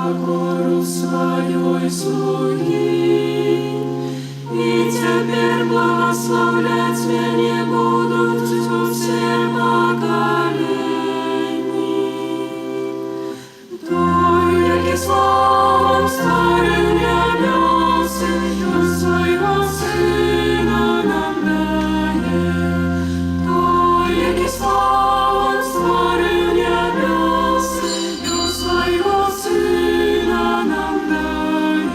покору своей слуги. И теперь благословлять меня будут все поколений. То, яки славам старым небес, он своего Сына нам дает. То, яки славам старым небес, он своего Сына нам дает.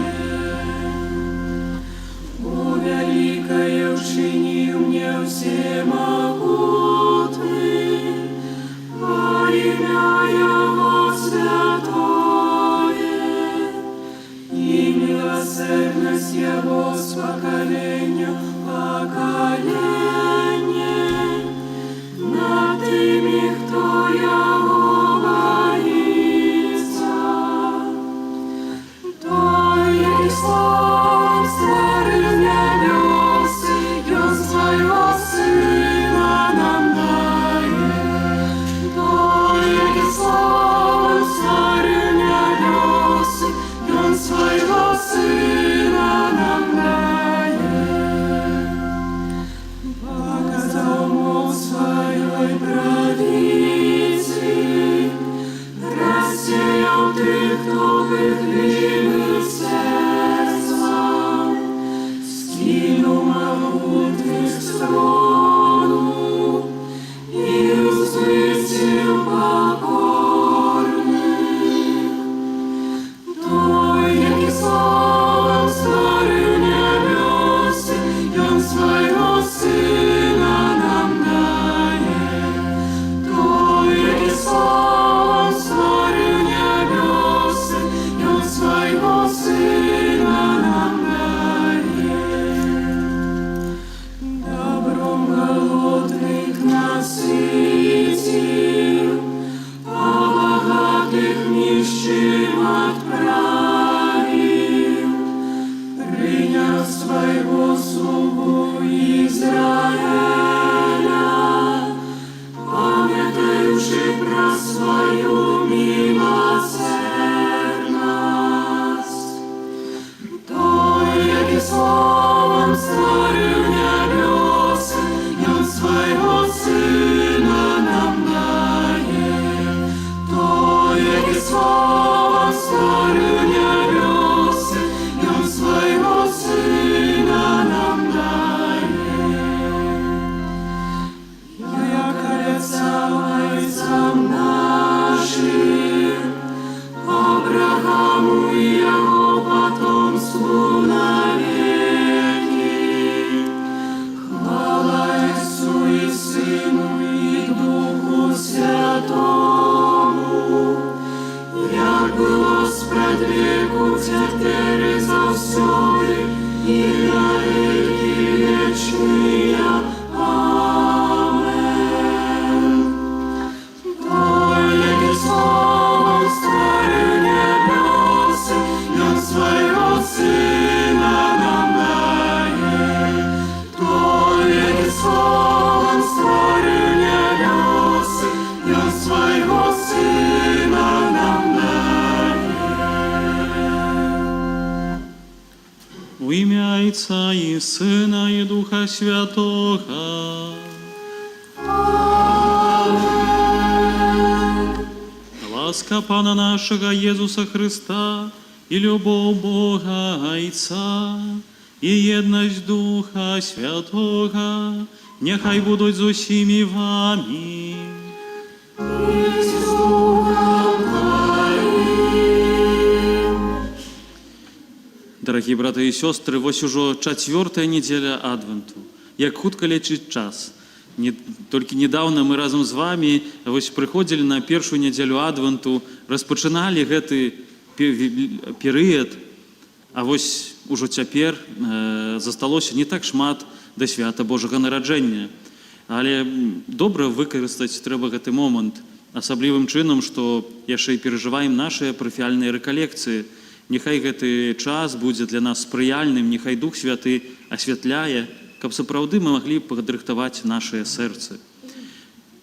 О, великое учинил мне всемогутный, во имя Его святое, и милосердность Его с поколения в поколение над теми, кто Его боится. То есть слава старым небес, и Он своего Сына нам дает. То есть слава старым небес, и Он своего Сына нам дает. Показал мост своей правицы, рассеял тех, кто пытливый сердцем, скинул могутных с трону и возвысил покорных. То, яки славам старым небес, и Он своего Сына нам дает. То, яки славам старым небес, и Он своего Сына нам дает. Добром голодных насытил, а богатых нищим отправил, принял своего слугу Израиля, памятающий про свою милосердность. То, яки славам старым небес, и Он своего Сына нам дает. То, яки славам старым небес, и Он своего Сына нам дает. Яко отцам нашим, Аврааму и Его потомству навеки. Хвала Отцу и Сыну и Духу Святому, як было спред веку, теперь и завсёды, и на веки вечные. Амен. То, яки славам старым небес, и Он своего Сына нам дает. То, яки славам старым небес, и Он своего Сына нам дает. Во имя Отца и Сына и Духа Святого. Ласка Пана нашего Иисуса Христа и любовь Бога Отца и едность Духа Святого нехай будуть з усіми вами. И с Духом Твоим. Дорогие браты и сестры, вось ужо 4-я неделя Адвенту. Як хутка лечыць час. Толькі недавно мы разом з вами вось прыходзілі на першую неделю Адвенту, распачыналі гэты перыяд, а вось ужо цяпер засталося не так шмат да свята Божага нараджэння. Але добра выкарыстаць трэба гэты момант, асаблівым чынам, што яшчэ і перажываем нашыя парафіяльныя рэкалекцыі. Нехай гэты час будзе для нас спрыяльным, нехай Дух Святы асвятляе, каб сапраўды мы маглі падрыхтаваць нашыя сэрцы.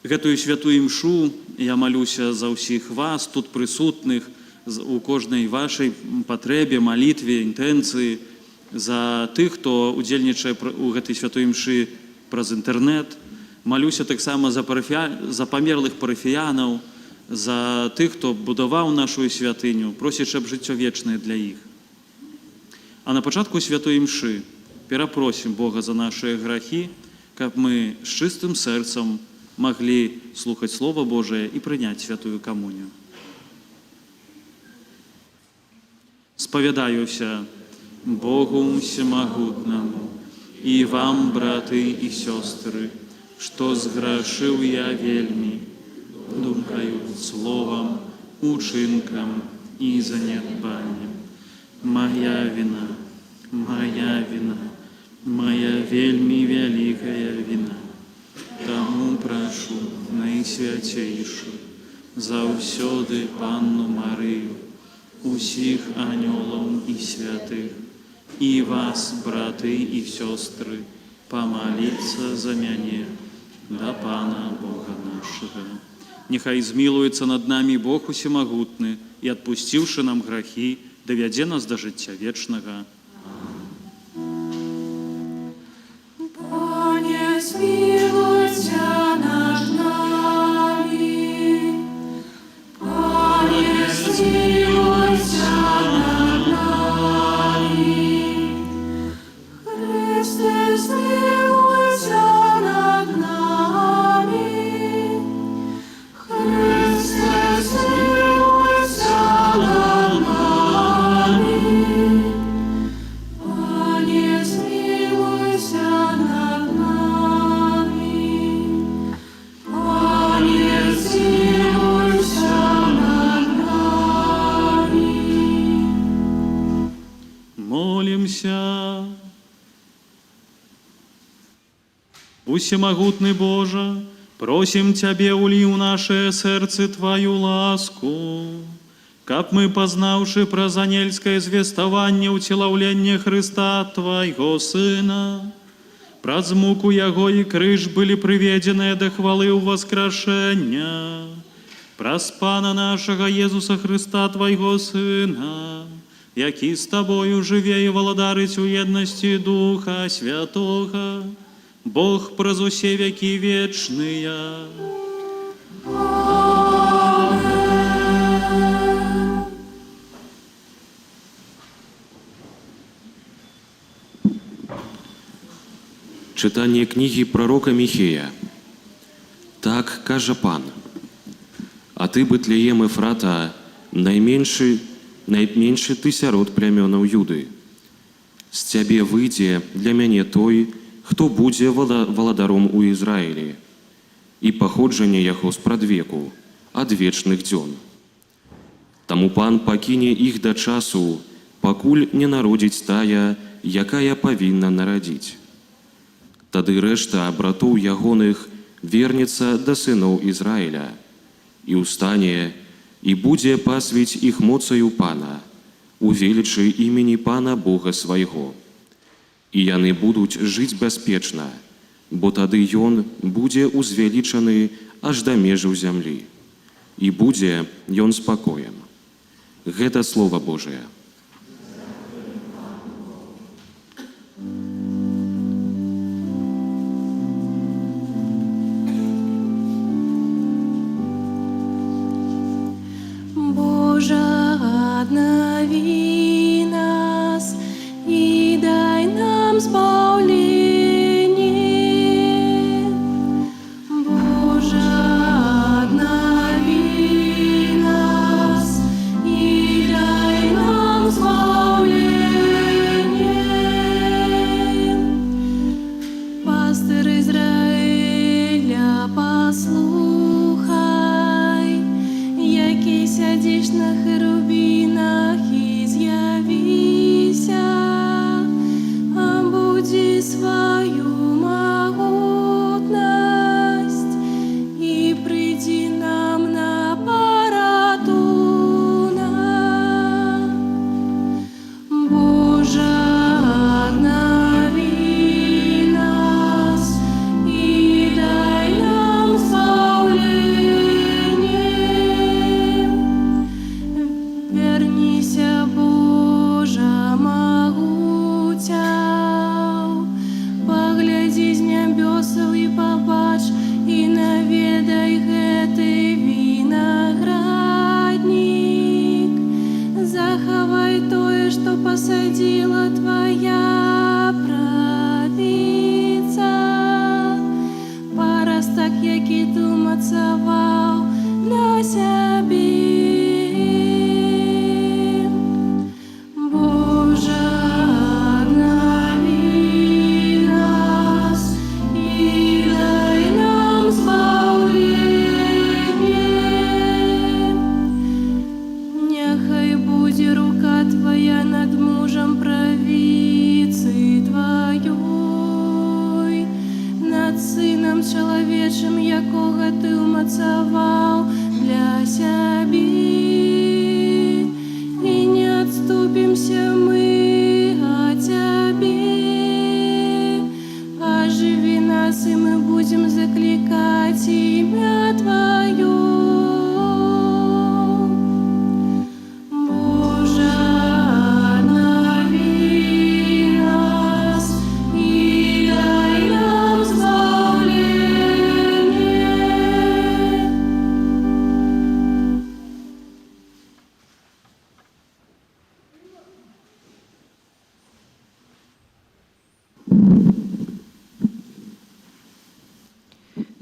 Гэтую святую імшу я малюся за ўсіх вас, тут прысутных, у кожнай вашай патрэбе, малітве, інтэнцыі, за тых, хто удзельнічае у гэтай святой імшы праз інтэрнэт. Малюся таксама за памерлых парафіянаў, за тых, хто будаваў нашу святыню, просячы аб жыццё вечнае для іх. А на пачатку святой імшы перапросім Бога за нашыя грахі, каб мы з чыстым сэрцам маглі слухаць Слова Божае і прыняць святую камунію. Спавядаюся Богу Всемагутнаму і вам, браты і сёстры, што зграшыў я вельмі, думкаю, словам, учынкам і занядбаннем. Моя вина, моя вельмі вялікая вина. Таму прашу найсвяцейшую заўсёды Панну Марыю, усіх анёлаў і святых, і вас, браты і сёстры, памаліцца за мяне да Пана Бога нашага. Няхай змілуецца над намі Бог усемагутны і, адпусціўшы нам грахі, давядзе нас да жыцця вечнага. Пане, змілуйся над намі. Пане, змілуйся над намі. Христе, змілуйся над намі. Христе, змілуйся над намі. Пане, змілуйся над намі. Пане, змілуйся над намі. Молимся. Усемагутны Божа, просім Цябе, улі ў нашае сэрцы Тваю ласку, каб мы, пазнаўшы праз анельскае звеставанне ўцелаўлення Хрыста, Твайго Сына, праз муку Яго і крыж былі прыведзеныя да хвалы ўваскрашэння, праз Пана нашага Езуса Хрыста, Твайго Сына, які з Табою жыве і валадарыць у еднасці Духа Святога, Бог праз усе векі вечныя. Читання книги пророка Михея. Так каже Пан: «А ты, Бетлеєм Ефрата, найменший ты сярод плямёнаў Юды. З цябе выйдзе для мяне той, хто будзе валадаром у Ізраілі, і паходжанне яго спрадвеку, ад вечных дзён. Таму Пан пакіне іх да часу, пакуль не народзіць тая, якая павінна нарадзіць. Тады рэшта братоў ягоных вернецца да сыноў Ізраіля, і ўстане, і будзе пасвіць іх моцаю Пана, у велічы імені Пана Бога свайго. І яны будуць жыць бяспечна, бо тады ён будзе узвелічаны аж да межаў зямлі, і будзе ён спакоем». Гэта Слова Божае. Божа, аднаві нас і дай нам збаўленне. Божа, аднаві нас і дай нам что посадила твоя правица, паросток, який ти умацавав для себе. Боже, обнови нас и дай нам збавление. Нехай буде рука Твоя над мужем правицы Твоей, над сином чоловічим, якого Ти умацавав для себе. И не отступимся мы от Тебе. Оживи нас, и мы будем закликать имя Твое. Боже, обнови нас и дай нам збавление.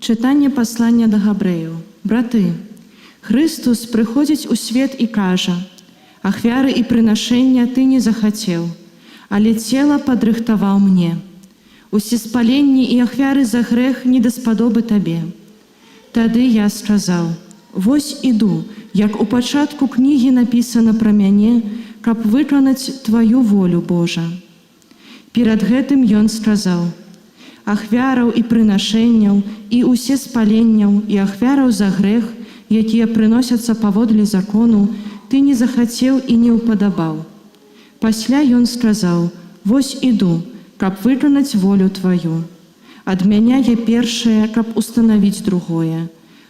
Читання послання до Габреїв. Брати, Христос приходить у світ і каже: «Ахвяри і приношення ти не захотів, але тіло подрихтував мені. Усі спалення і ахвяри за грех не дасподоби тобі». Тоді я сказав: «Вось іду, як у початку книги написано про мене, каб виконати Твою волю, Божа». Перед гэтым ён сказаў: «Ахвяраў і прынашэнняў, і ўсе спаленняў, і ахвяраў за грэх, якія прыносяцца паводле закону, ты не захацеў і не ўпадабаў». Пасля ён сказаў: «Вось іду, каб выканаць волю Тваю. Адмяняе першае, каб устанавіць другое.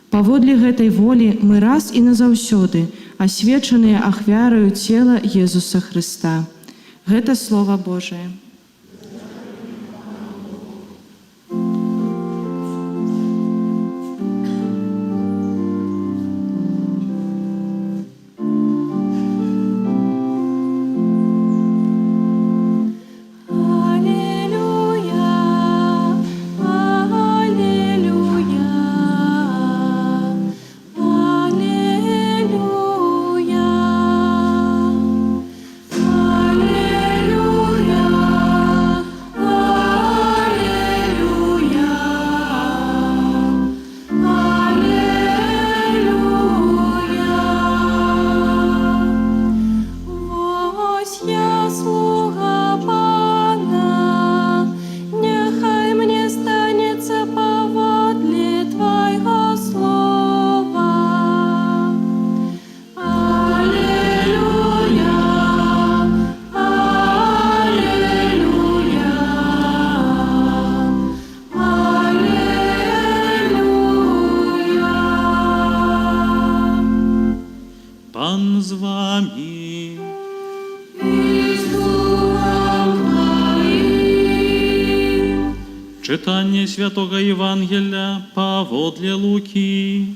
Паводле гэтай волі мы раз і назаўсёды асвечаныя ахвяраю цела Езуса Хрыста». Гэта Слова Божае. Пан з вами. Читання Святого Євангелія паводле Луки.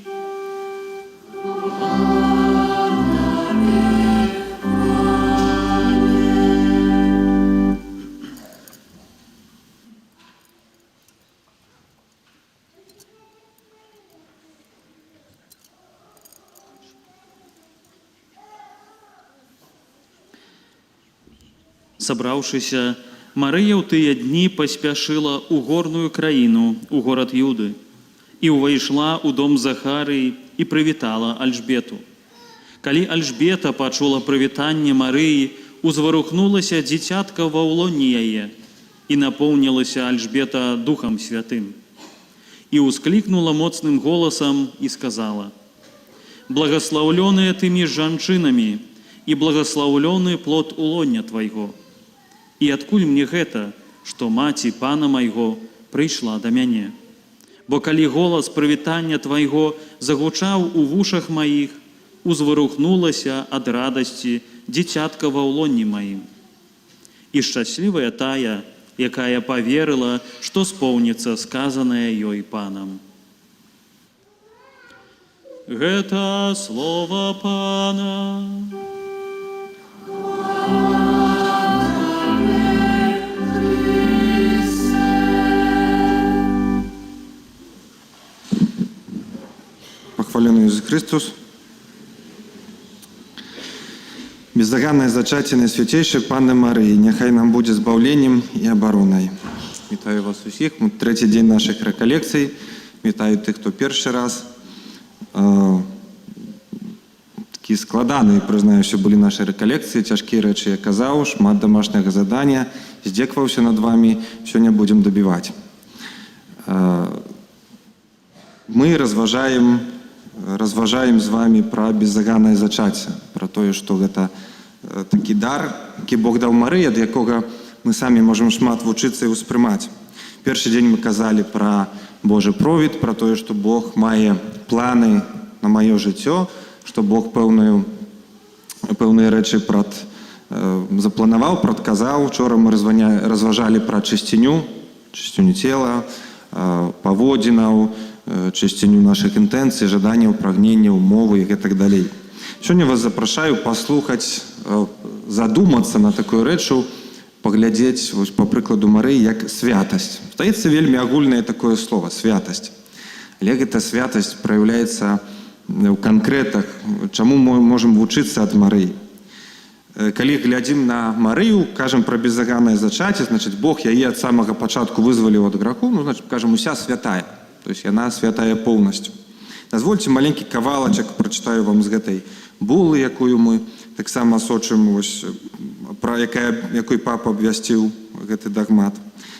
Сабраўшыся, Марыя ў тыя дні паспяшыла ў горную краіну, у горад Юды, і ўвайшла ў дом Захарыі і прывітала Альжбету. Калі Альжбета пачула прывітанне Марыі, узварухнулася дзіцятка ва ўлоні яе, і напоўнілася Альжбета Духам Святым. І ўсклікнула моцным голасам і сказала: «Благаслаўлёная ты між жанчынамі, і благаслаўлёны плод улоння твайго. І адкуль мне гэта, што маці пана майго прыйшла да мяне? Бо калі голас прывітання твайго загучаў у вушах маіх, узварухнулася ад радасці дзіцятка ва ўлонні маім. І шчаслівая тая, якая паверыла, што споўніцца сказанае ёй панам». Гэта слова Пана. Христос. Бездоганное зачатие Найсвятейшей Панны Марии, нехай нам будет збавленнем і обороною. Вітаю вас усіх. Третій день наших реколекцій. Вітаю тих, хто перший раз. Такі складані, признаю, що були наші реколекції, тяжкі речі я казав, шмат домашнього завдання, здзекваўся над вами, сьогодні будемо добивати. Мы разважаем з вами про бездоганное зачатие, про то, что это такі дар, який Бог дав Марії, ад якого ми самі можемо шмат вчитися і усприймати. Перший день ми казали про Божий провід, про те, що Бог має плани на моє життя, що Бог певні речі запланував, предказав. Вчора ми розважали про чистиню тіла, поводинів, чистиню наших інтенцій, жаданів, прагненняў, мови і так далі. Сьогодні вас запрошую послухати, задуматися на таку речу, поглядеть, ось, по прикладу Марії, як святость. Стається вельми агульне таке слово – святость. Але ця святость проявляється в конкретах, чому ми можемо вчитися від Марії. Коли глядим на Марію, кажем про бездоганное зачатие, значит, Бог її від самого початку визволив від греху, ну, значит, кажем, уся святая. То есть она святая повністю. Дозвольте маленький кавалочок прочитаю вам з гэтай були, якую ми так само сочимо, ось, про який папа обвястив гэты догмат.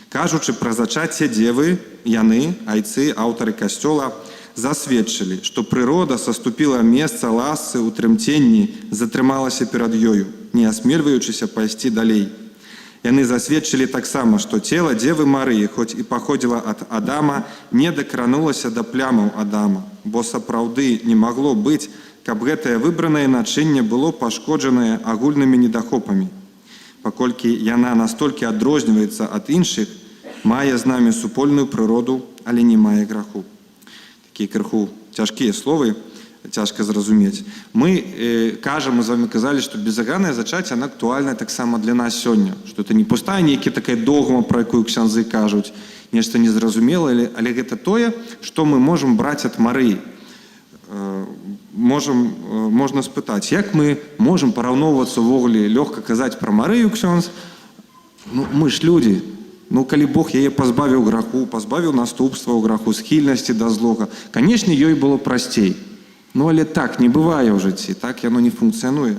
Кажучи про зачаття Девы, яны, айцы, аўтары касцёла, засведчылі, што прырода саступіла месца ласцы ў трымценні, затрымалася перад ёю, не асмельваючыся пайсці далей. Яны засведчылі таксама, што цела Девы Марыі, хоць і паходзіла ад Адама, не дакранулася да плямаў Адама, бо сапраўды не магло быць, каб гэтае выбранае начынне было пашкоджанае агульнымі недахопамі. Паколькі яна настолькі адрозніваецца ад іншых, мае з намі супольную прыроду, але не мае граху. Такія крыху цяжкія словы, цяжка зразумець. Мы кажам, мы з вами казалі, што бездоганное зачатие, оно актуальна таксама для нас сёння, што это не пустая нейкі такая догма, про якую ксяндзы кажуць, нешта незразумелае, але гэта тое, што мы можам браць ад Марыі. Можна спытаць, як мы можам параўноўвацца ўвогуле, лёгка казаць пра Марыю, ксёндз? Ну, мы ж людзі. Ну, калі Бог яе пазбавіў граху, пазбавіў наступства ў граху, схільнасці да злога, канешне, ёй было прасцей. Ну, але так не бывае ў жыцці, так яно не функцыянуе.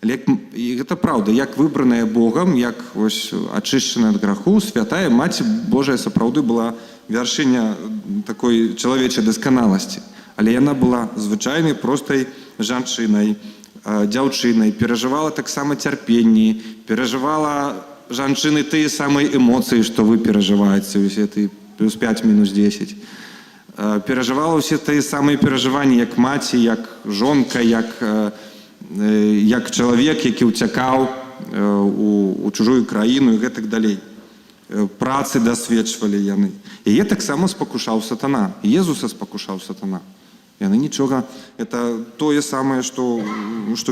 Але гэта праўда, як выбраная Богам, як ось ачышчаная ад граху, святая Маці Божая сапраўды была вяршыня такой чалавечай дасканаласці. Але яна была звычайнай, простай жанчынай, дзяўчынай, перажывала таксама цярпенні, перажывала жанчыны тыя самыя эмоцыі, што вы перажываеце, усе ты плюс 5 мінус 10. Перажывала ўсе тыя самыя перажыванні, як маці, як жонка, як чалавек, які ўцякаў у чужую краіну і гэтак далей. Працы дасведчвалі яны. Яе таксама спакушаў сатана. Езуса спакушаў сатана. Яны нічога, это тое самае, што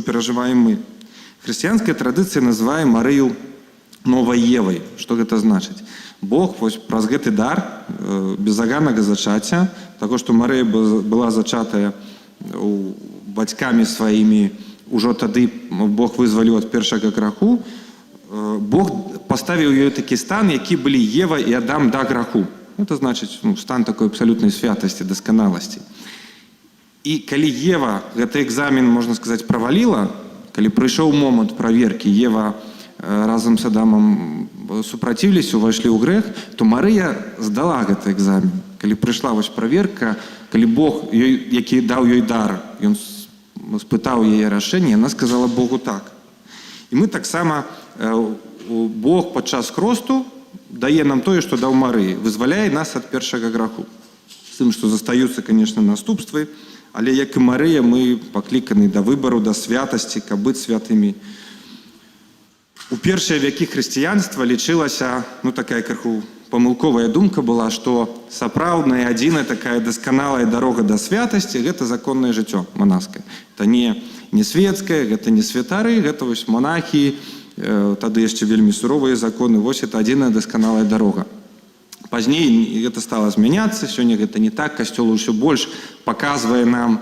перажываем мы. Хрысціянская традыцыя называе Марыю новай Евай. Што гэта значыць? Бог вось праз гэты дар бездоганнага зачаття, таго, што Марыя была зачатая бацькамі сваімі, ужо тады Бог вызваліў ад першага граху, Бог поставіў ёй такі стан, які былі Ева і Адам да граху. Это значыць, стан такой абсалютнай святасці, дасканаласці. І калі Ева гэты экзамен, можна сказаць, праваліла, калі прыйшоў момант праверкі, Ева разам з Адамам супрацівіліся, увайшлі ў грэх, то Марыя здала гэты экзамен. Калі прыйшла вось праверка, калі Бог, які даў ёй дар, ён спытаў яе рашэнне, яна сказала Богу так. І мы таксама, Бог падчас хросту дае нам тое, што даў Марыі, вызваляе нас ад першага граху. З тым, што застаюцца, конечно, наступствы, але як і Марыя, мы пакліканы да выбару, да святасці, каб быць святымі. У першыя вякі хрысціянства лічылася, такая крыху памылковая думка была, што сапраўдная адзіная такая дасканалая дарога да святасці – гэта законнае жыццё манаскае. Это не светскае, гэта не святары, гэта вось монахі, тады яшчэ вельмі суровыя законы, вось это адзіная дасканалая дарога. Пазней гэта стала змяняцца, сёння гэта не так, касцёл усё больш паказвае нам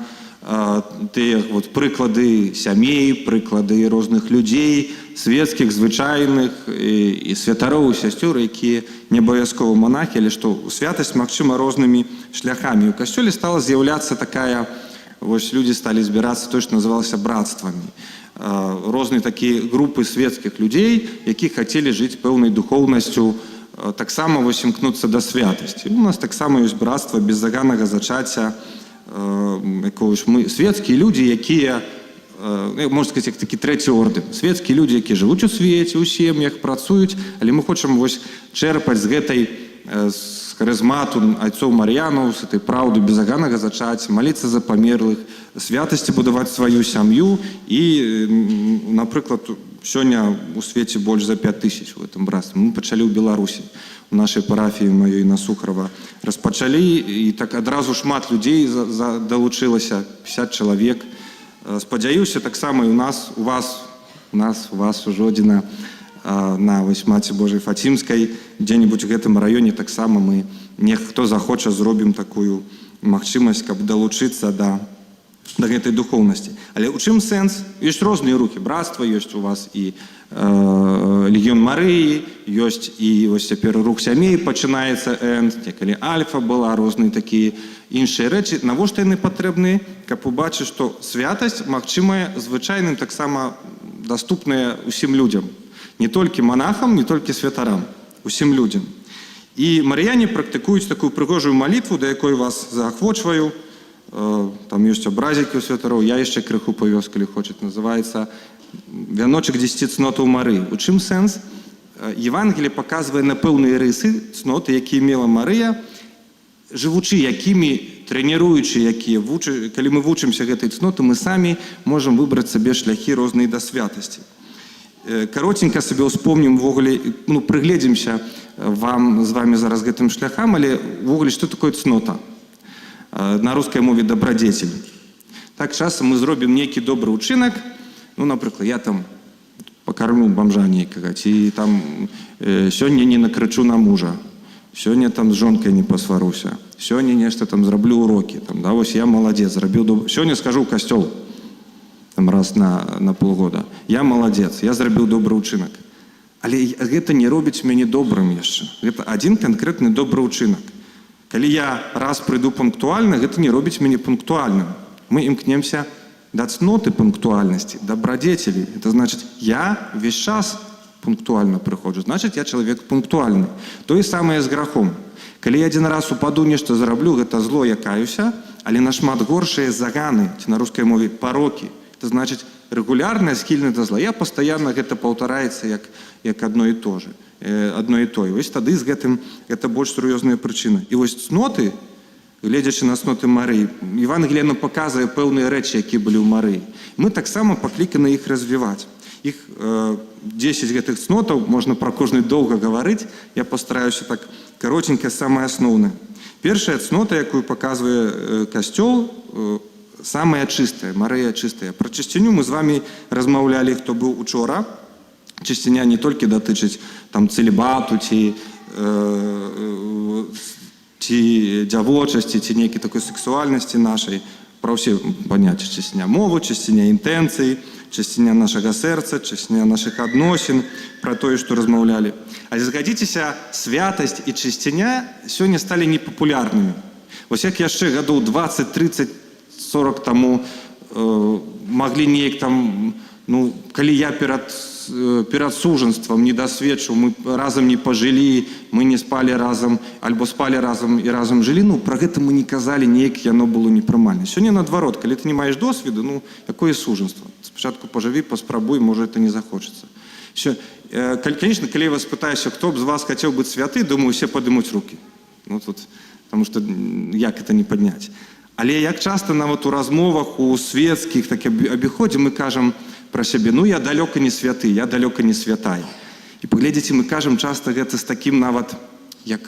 тыя вот прыклады сямей, прыклады розных людзей, светскіх, звычайных і святароў, і сясцёр, якія не абавязкова монахі, але што святасць магчыма рознымі шляхамі. У касцёле стала з'яўляцца такая, вось людзі сталі збірацца тое, што называлася братствамі. Розныя такія групы светскіх людзей, які хацелі жыць пэўнай духоўнасцю, таксама вось імкнуцца да святасці. У нас таксама ёсць братства беззаганнага зачацця, мы светскія людзі, якія, можна сказаць, як такі трэці ордэн. Светскія людзі, якія жывуць у свеце, у сем'ях, працуюць, але мы хочам вось чэрпаць з гэтай з харызмату айцоў Мар'янаў, з этой праўды беззаганнага зачацця, маліцца за памерлых, святасці будаваць сваю сям'ю. І, напрыклад, сёння у свеце больш за 5000 у гэтым братстве. Мы пачалі ў Беларусі, у нашай парафіі маёй на Сухарова. Распачалі, і так адразу шмат людзей далучылася, 50 чалавек. Спадзяюся, таксама і у вас ужо адзіна на вось Маці Божай Фацімскай, дзе-небудзь у гэтым раёне таксама мы, хто захоча, зробім такую магчымасць, каб далучыцца да гэтай духоўнасці. Але ў чым сэнс? Ёсць розныя рухі. Братства, ёсць у вас і Легіён Марыі, ёсць і вось цяпер рух сямей пачынаецца, калі Альфа была, розныя такія іншыя рэчы. Навошта яны патрэбны? Каб убачыць, што святасць магчымая звычайным, таксама даступная усім людзям. Не толькі монахам, не толькі святарам, усім людзям. І марыяне практыкуюць такую прыгожую малітву, да якой вас заахвочваю. Там ёсць абразікі у святароў, я яшчэ крыху павёз, калі хочуць. Называецца «Вяночак 10 цнотаў Марыі». У чым сэнс? Евангелие паказвае на пэўныя рысы, цноты, якія мела Марыя, жывучы якімі, трэніруючы якія, калі мы вучымся гэтай цноты, мы самі можам выбраць сабе шляхі розныя да святасці. Каротенька сабе ўспомнім, прыгледзімся з вами зараз гэтым шляхам, але ввогуле, што такое цнота? На рускай мове добрадзецель. Так часам мы зробім нейкі добры ўчынак, напрыклад, я там пакармлю бомжа нейкага, ці там сёння не накрычу на мужа, сёння там з жонкай не пасваруся, сёння нешта там зраблю урокі, вось я маладзец, зрабіў добры, сёння скажу ў касцёл раз на полгода. Я маладзец, я зрабіў добры ўчынак. Але гэта не робіць мяне добрым яшчэ. Гэта адзін канкрэтны добры ўчынак. Калі я раз прыйду пунктуальна, гэта не робіць мяне пунктуальным. Мы імкнемся да цноты пунктуальнасці, добрадзецелі. Это значыць, я весь час пунктуальна прыходжу. Значыць, я чалавек пунктуальны. Тое самае з грахом. Калі я адзін раз упаду, нешта зраблю, гэта зло, я каюся, але нашмат горшыя заганы, ці на рускай мове парокі. Это значит, регулярная схильная до зла. Я постоянно гэта паўтараецца як одно и то же. Одно и то. Вось тады з гэтым гэта больш сур'ёзная прычына. І вось цноты, гледзячы на цноты Марыі, Евангелие нам паказвае пэўныя рэчы, якія былі ў Марыі. Мы таксама пакліканы іх развіваць. Іх 10 гэтых цнотаў, можна пра кожны доўга гаварыць, я пастараюся так каротенька, самае асноўнае. Першая цнота, якую паказвае касцёл, самая чыстая, Марыя чыстая. Про чысціню мы з вами размаўлялі, хто быў учора. Чысціня не толькі датычыць там цэлібату, ці дзявочасці, ці нейкай такой сексуальнасці нашай. Пра ўсе паняцці: чысціня мовы, чысціня інтэнцый, чысціня нашага сэрца, чысціня нашых адносін, пра тое, што размаўлялі. Але згадзіцеся, святасць і чысціня сёння сталі непапулярнымі. Вось як яшчэ гадоў 20, 30, 40 таму маглі неяк там, калі я перад сужанствам не дасведчыў, мы разам не пажылі, мы не спалі разам, альбо спалі разам і разам жылі, пра гэта мы не казалі, неяк яно было непрымальна. Сёння наадварот, калі ты не маеш досведу, якое сужанство? Спачатку пажыві, паспрабуй, можа, это не захочацца. Конечно, калі я вас пытаюся, хто б з вас хацеў быць святы, думаю, усе падымуць рукі. Потому что як это не падняць? Але як часта нават у размовах, у светскіх абіходзе мы кажам пра сябе: я далёка не святы, я далёка не святая. І паглядзіце, мы кажам часта гэта з такім нават, як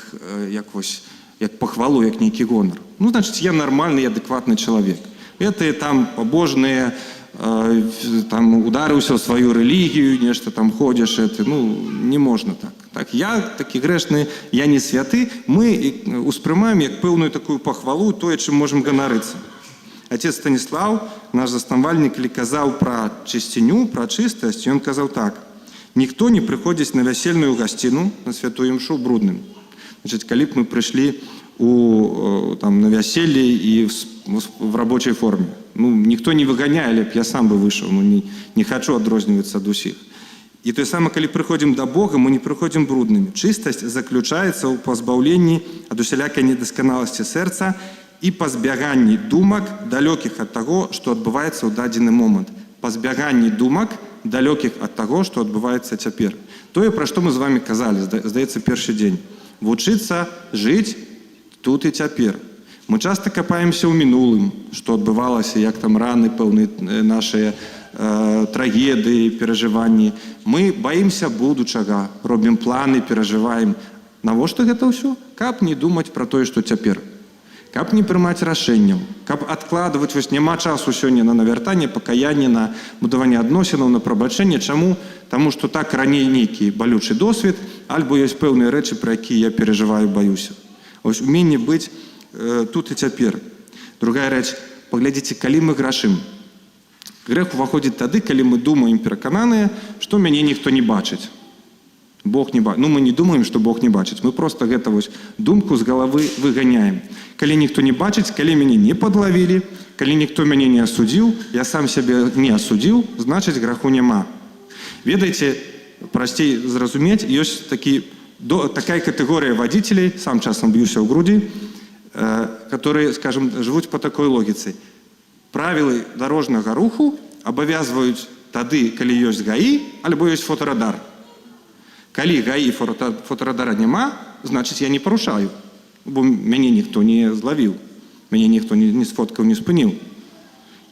пахвалу, як нейкі гонар. Значыць, я нармальны, адэкватны чалавек. Гэтыя там пабожныя, там ударыўся ў сваю рэлігію, нешта там ходзіш, не можна так. Я такі грэшны, я не святы, мы успрымаем як пэўную такую пахвалу, тое, чым можам ганарыцца. Отец Станислав, наш заснавальник, казаў пра чысціню, пра чыстасць, ён казаў так: ніхто не прыходзіць на вясельную гасціну, на святую імшу брудным. Значит, калі б мы прыйшлі на вяселле і в рабочай форме. Ніхто не выганяе, але б я сам бы выйшаў, не хочу адрознівацца ад усіх. І тое самае, калі прыходзім да Бога, мы не прыходзім бруднымі. Чыстасць заключаецца ў пазбаўленні ад усялякай недасканаласці сэрца і пазбяганні думак, далёкіх ад таго, што адбываецца ў дадзены момант. Пазбяганні думак, далёкіх ад таго, што адбываецца цяпер. Тое, пра што мы з вамі казалі, здаецца, першы дзень. Вучыцца жыць тут і цяпер. Мы часта капаемся ў мінулым, што адбывалася, як там раны, пэўныя нашыя трагедыі, перажыванні. Мы баімся будучага, робім планы, перажываем. Навошта гэта ўсё? Каб не думаць пра тое, што цяпер. Каб не прымаць рашэнняў, каб адкладваць, няма часу сёння на навяртанне, пакаянне, на будаванне адносінаў, на прабачэнне. Чаму? Таму што так раней нейкі балючы досвед, альбо ёсць пэўныя рэчы, пра якія я перажываю, баюся. Вось уменне быць тут і цяпер. Другая рэч, паглядзіце, калі мы грашым. Грэх уваходзіць тады, калі мы думаем перакананыя, што мяне ніхто не бачыць. Бог не бачыць. Мы не думаем, што Бог не бачыць. Мы проста гэта думку з галавы выганяем. Калі ніхто не бачыць, калі мяне не падлавілі, калі ніхто мяне не асудзіў, я сам сябе не асудзіў, значыць, граху няма. Ведаеце, прасцей зразумець, ёсць такая катэгорыя вадзіцелей, сам часам б'юся ў грудзі, которые, скажем, жывуць по такой логіцы. Правілы дарожнага руху абавязваюць тады, калі ёсць ГАІ, альбо ёсць фотарадар. Калі ГАІ фотарадара няма, значыць, я не парушаю, бо мяне ніхто не злавіў, мяне ніхто не сфоткаў, не спыніў.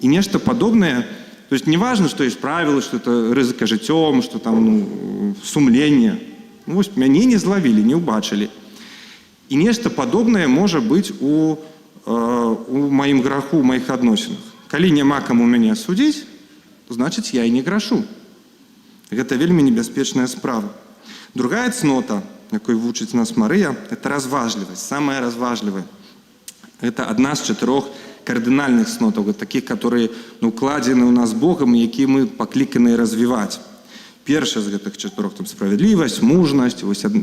І нешта падобнае, то есть не важно, што ёсць правілы, што это рызыка жыццём, што там сумленне. Вось мяне не злавілі, не ўбачылі. І нешта падобнае можа быць у маім граху, у маіх адносінах. Калі няма каму мяне асудзіць, значыць, я і не грашу. Гэта вельмі небяспечная справа. Другая цнота, якой вучыць нас Марыя, это разважлівасць, самая разважлівая. Это адна з 4 кардынальных цнотаў, такіх, которые укладзены ў нас Богам, які мы пакліканы развіваць. Першая з гэтых 4 там справядлівасць, мужнасць,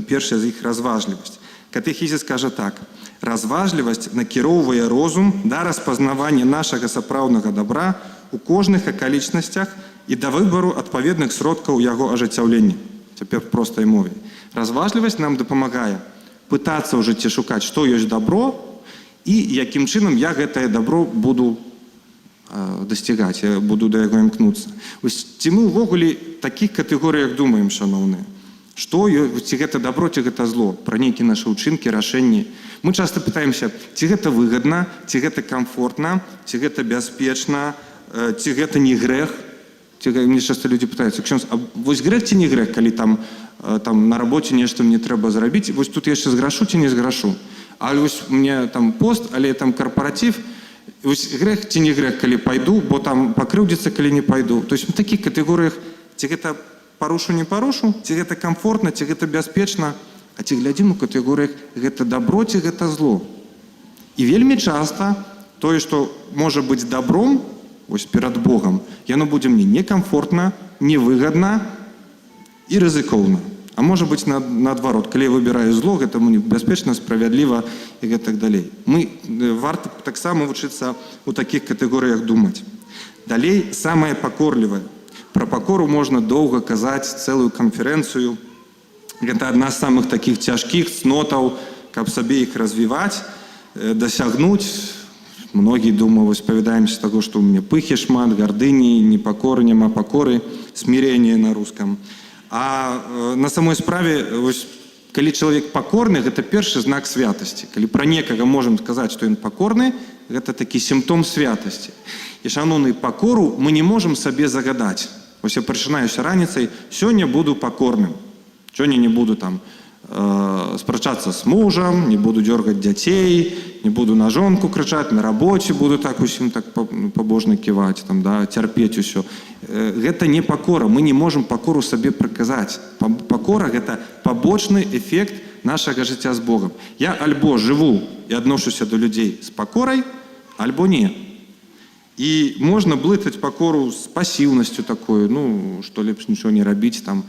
першая з іх разважлівасць. Катэхізіс кажа так: разважлівасць накіроўвае розум да распазнавання нашага сапраўднага добра у кожных акалічнасцях і да выбару адпаведных сродкаў яго ажыццяўлення. Цяпер в простай мове. Разважлівасць нам дапамагае пытацца ў жыцці шукаць, што ёсць добро і якім чынам я гэтае добро буду дасцігаць, я буду да яго імкнуцца. Ці мы ўвогуле такіх катэгорыях думаем, шаноўныя? Што ёсць, ці гэта добро, ці гэта зло? Пра нейкія нашы ўчынкі, рашэнні. Мы часта пытаемся, ці гэта выгадна, ці гэта комфортна, ці гэта бяспечна, ці гэта не грэх. Мне часто люди пытаюцца: а вось грэх ці не грэх, калі там на работе нешта мне трэба зрабіць, вось тут я яшчэ зграшу ці не зграшу. А вось у меня там пост, але там карпаратив, вось грэх ці не грэх, калі пайду, бо там пакрыўдзіцца, калі не пайду. То есть в такіх катэгорыях, ці гэта парушу, не парушу, ці гэта комфортна, ці гэта бяспечна, а ці глядзім у катэгорыях гэта добро, ці гэта зло. І вельмі часта тое, што можа быць добром, вось перад Богом, яно будзе мне некомфортна, невыгадна і рызыкоўна. А можа быць наадварот, калі я выбіраю зло, гэта мне бяспечна, справядліва і гэтак далей. Варта таксама вучыцца ў такіх катэгорыях думаць. Далей, самае пакорлівае. Пра пакору можна доўга казаць, цэлую канферэнцыю. Гэта адна з самых такіх цяжкіх цнотаў, каб сабе іх развіваць, дасягнуць. Многие думают, исповедаемся того, что у меня пыхи шмат, гордыни, непокоры, нема покоры, смирение на русском. А на самой справе, калі человек покорный, это первый знак святости. Калі про некого можем сказать, что он покорный, это таки симптом святости. И, шановные, покору мы не можем себе загадать. Вот я прочинаюсь раницей, сегодня буду покорным. Сегодня не буду там спрачацца с мужем, не буду дергать дзяцей, не буду на жонку крычаць, на работе буду так усім так побожна ківаць, там, да, цярпець усё. Гэта не пакора, мы не можем пакору сабе прыказаць. Пакора — гэта пабочны эфект нашага жыцця з Богом. Я альбо жыву і адношуся до людзей з пакорай, альбо не. І можна блытаць пакору з пасіўнасцю такою, ну, што лепш нічого не рабіць, там,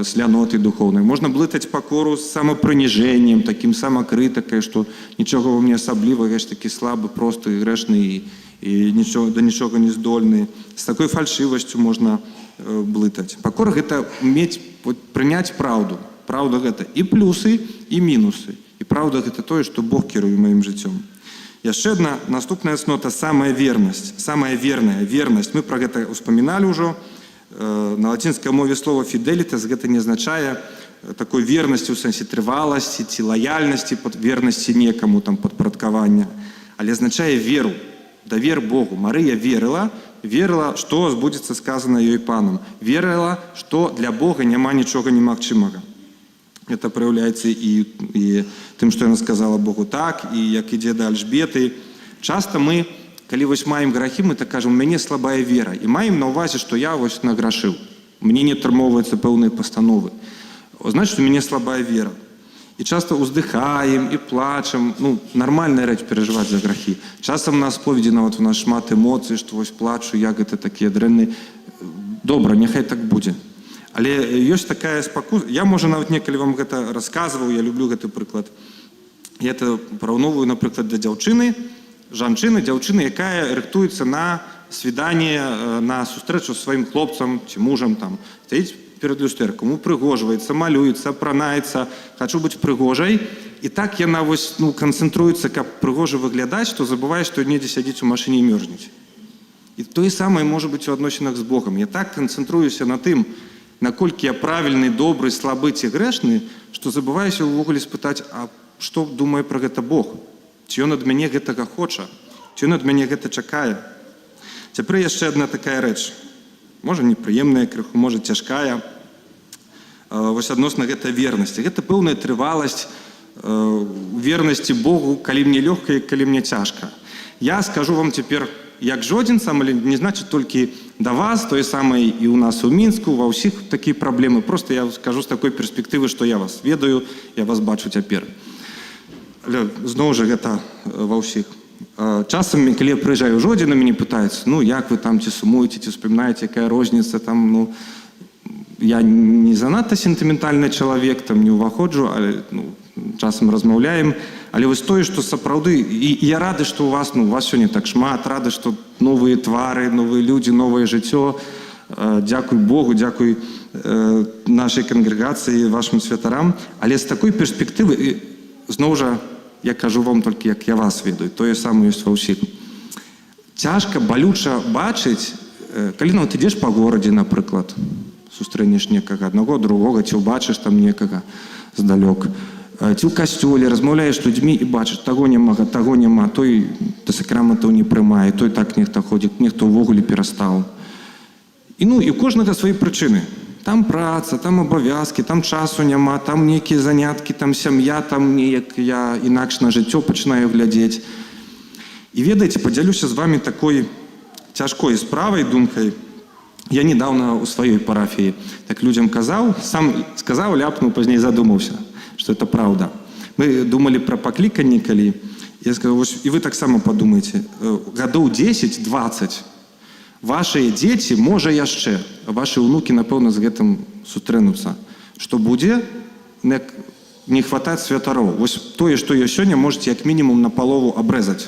с лянотай духовнай. Можна блытаць пакору з самапрыніжэннем, такім самакрытыкай, што нічога во мне асаблівага, я ж такі слабы, просты, грэшны і нічого, да нічога не здольны. З такой фальшывасцю можна блытаць. Пакора — гэта уметь прыняць праўду. Праўда — гэта і плюсы, і мінусы. І праўда — гэта тое, што Бог кіруе маім жыццём. Яшчэ одна наступная цнота — самая вернасць. Самая верная вернасць. Мы пра гэта ўспаміналі ўжо. На лацінскай мове слова «фідэлітас» гэта не азначае такой вернасці ў сэнсе трываласці ці лаяльнасці, вернасці некаму, там, падпарадкавання, але азначае веру, давер Богу. Марыя верыла, што збудзецца сказана ёй панам. Верыла, што для Бога няма нічога немагчымага. Это праяўляецца і тым, што яна сказала Богу так, і як ідзе да Альжбеты. Часта мы, калі вось маем грахі, мы так кажам, у мяне слабая вера. І маем на ўвазе, што я вось награшыў. Мне не атрымоўваюцца пэўныя пастановы. Значыць, у мяне слабая вера. І часта ўздыхаем і плачам. Ну, нармальная рэч перажываць за грахі. Часам на споведзі нават у нас шмат эмоцый, што вось плачу, як гэта такія дрэнны. Добра, няхай так будзе. Але ёсць такая спакуса. Я, можа, нават некалі вам гэта расказваў, я люблю гэты прыклад. Я это параўноўваю, напрыклад, да дзяўчыны, дзяўчыны, якая рыхтуецца на свіданне, на сустрэчу з сваім хлопцам ці мужам, там, стаіць перад люстэркам, упрыгожваецца, малюецца, апранаецца, хачу быць прыгожай. І так яна вось, ну, канцэнтруецца, каб прыгожа выглядаць, што забывае, што недзе сядзіць у машыне і мёрзнець. І тое самае можа быць у адносінах з Богам. Я так канцэнтруюся на тым, наколькі я правільны, добры, слабы ці грэшны, што забываюся ўвогуле спытаць, а што думае пра гэта Бог? Ці ён ад мяне гэтага хоча? Ці ён ад мяне гэта чакае? Цяпер яшчэ адна такая рэч. Можа, непрыемная крыху, можа, цяжкая. Вось адносна гэта вернасці. Гэта пэўная трываласць вернасці Богу, калі мне лёгка і калі мне цяжка. Я скажу вам цяпер, як жодзінцам, але не значыць толькі да вас, тое самае і ў нас у Мінску, ва ўсіх такія праблемы. Просто я скажу з такой перспектывы, што я вас ведаю, я вас бачу цяпер. Але зноў жа гэта ва ўсіх. Часам, калі я прыязджаю ў Жодзіну, мяне пытаюцца, ну, як вы там, ці сумуеце, ці ўспамінаеце, якая розніца там, ну, я не занадта сентыментальны чалавек, там не ўваходжу, але, ну, часам размаўляем, але вось тое, што сапраўды, і я рады, што у вас, ну, у вас сёння так шмат, рады, што новыя твары, новыя людзі, новае жыццё. Дзякуй Богу, дзякуй нашай кангрэгацыі, вашым святарам. Але з такой перспектывы, зноў жа, я кажу вам толькі, як я вас ведаю, тое самае ёсць ва ўсіх. Цяжка, балюча бачыць, калі нават ідзеш па горадзе, напрыклад, сустрэнеш некага аднаго, другога, ці ўбачыш там некага здалёк, ці ў касцёле размаўляеш з людзьмі і бачыш, таго няма, той да сакраментаў не прымае, той так нехта ходзіць, нехта ўвогуле перастаў. І, ну, і у кожнага свае прычыны. Там праца, там абавязкі, там часу няма, там нейкія заняткі, там сям'я, там неяк я інакш на жыццё пачынаю глядзець. І ведаеце, падзялюся з вамі такой цяжкой справай, думкай. Я недавно у сваёй парафіі так людзям казаў, сам сказаў, ляпнуў, пазней задумаўся, што это праўда. Мы думалі пра пакліканне калі. Я сказаў, вось, і вы таксама падумайце, гадоў 10-20 вашыя дзеці, можа яшчэ, вашы ўнукі, напэўна, з гэтым сутрэнуцца, што будзе не хватаць святароў. Вось тое, што ёсць сёння, можаце як мінімум на палову абрэзаць.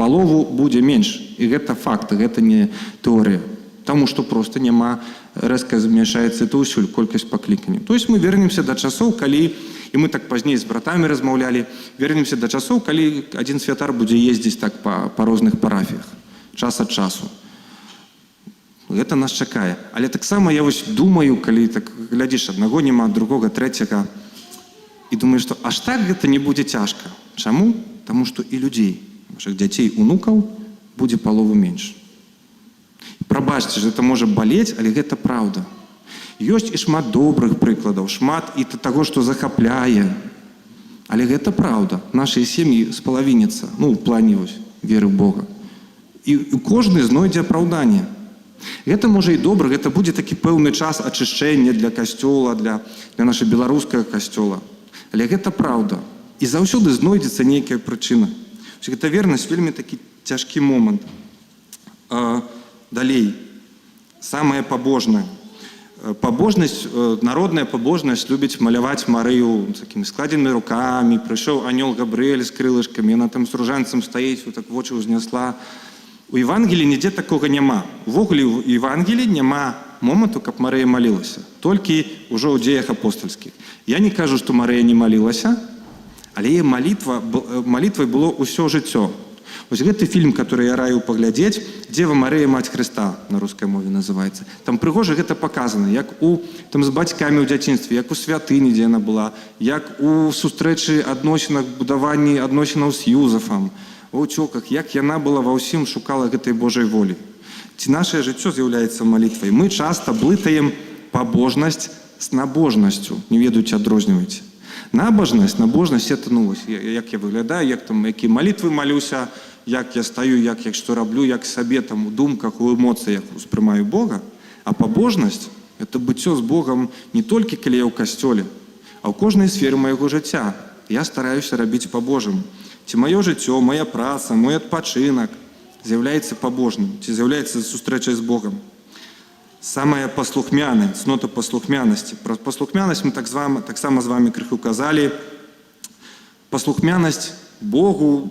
Палову будзе менш, і гэта факт, гэта не тэорыя. Таму што проста няма, рэзка змяшаецца это ўсюль колькасць пакліканняў. То есть мы вернемся да часоў, калі, і мы так пазней з братамі размаўлялі, вернемся да часоў, калі адзін святар будзе ездзіць так па розных парафіях, час ад часу. Гэта нас чакае. Але таксама я вось думаю, калі так глядзіш, аднаго няма, другога, трэцяга, і думаю, што аж так гэта не будзе цяжка. Чаму? Таму што і людзей, вашых дзяцей, унукаў, будзе палову менш. Прабачце, гэта можа балець, але гэта праўда. Ёсць і шмат добрых прыкладаў, шмат і таго, што захапляе. Але гэта праўда. Нашыя сем'і спалавіняцца, ну, ў плане вось веры ў Бога. І кожны знойдзе апраўданне. Гэта можа і добра, гэта будзе такі пэўны час ачышчэння для касцёла, для нашай беларускага касцёла. Але гэта праўда. І заўсёды знойдзецца нейкая прычына. Гэта вернасць вельмі такі цяжкі момант. Далей. Самае пабожнае. Пабожнасць, народная пабожнасць любіць маляваць Марыю такімі складзенымі рукамі. Прыйшоў анёл Габрыэль з крылышкамі, яна там з ружанцам стаіць, так вочы ўзнесла. У Евангелії нідзе такога няма. Увогуле ў Евангелії няма моманту, каб Марыя малілася. Толькі ўжо ў дзеях апостальскіх. Я не кажу, што Марыя не малілася, але яе малітвай было ўсё жыццё. Вось гэты фільм, который я раю паглядзець, «Дзева Марыя, мать Христа» на рускай мове называецца. Там прыгожа гэта паказана, як там з бацькамі ў дзяцінстве, як у святыні, дзе яна была, як у сустрэчы адносінах, будаванні адносінаў з Юзафам, у ўцёках, як яна была ва ўсім, шукала гэтай Божай волі. Ці нашае жыццё з'яўляецца малітвай? Мы часта блытаем пабожнасць з набожнасцю, не ведаючы, адрозніваеце. Набожнасць это, ну, як я выглядаю, як там, які малітвы малюся, як я стаю, як што раблю, як сабе там у думках, у эмоцыях успрымаю Бога. А пабожнасць – это быццё з Богам не толькі калі я ў касцёле, а ў кожнай сферы майго жыцця. Я стараюся рабіць па-божаму. Ці маё жыццё, моя праца, мой адпачынак з'яўляецца пабожным, ці з'яўляецца сустрэчай з Богам. Самая паслухмяная, цнота паслухмянасці. Пра паслухмянасць мы таксама з вами крыху казалі. Паслухмянасць Богу,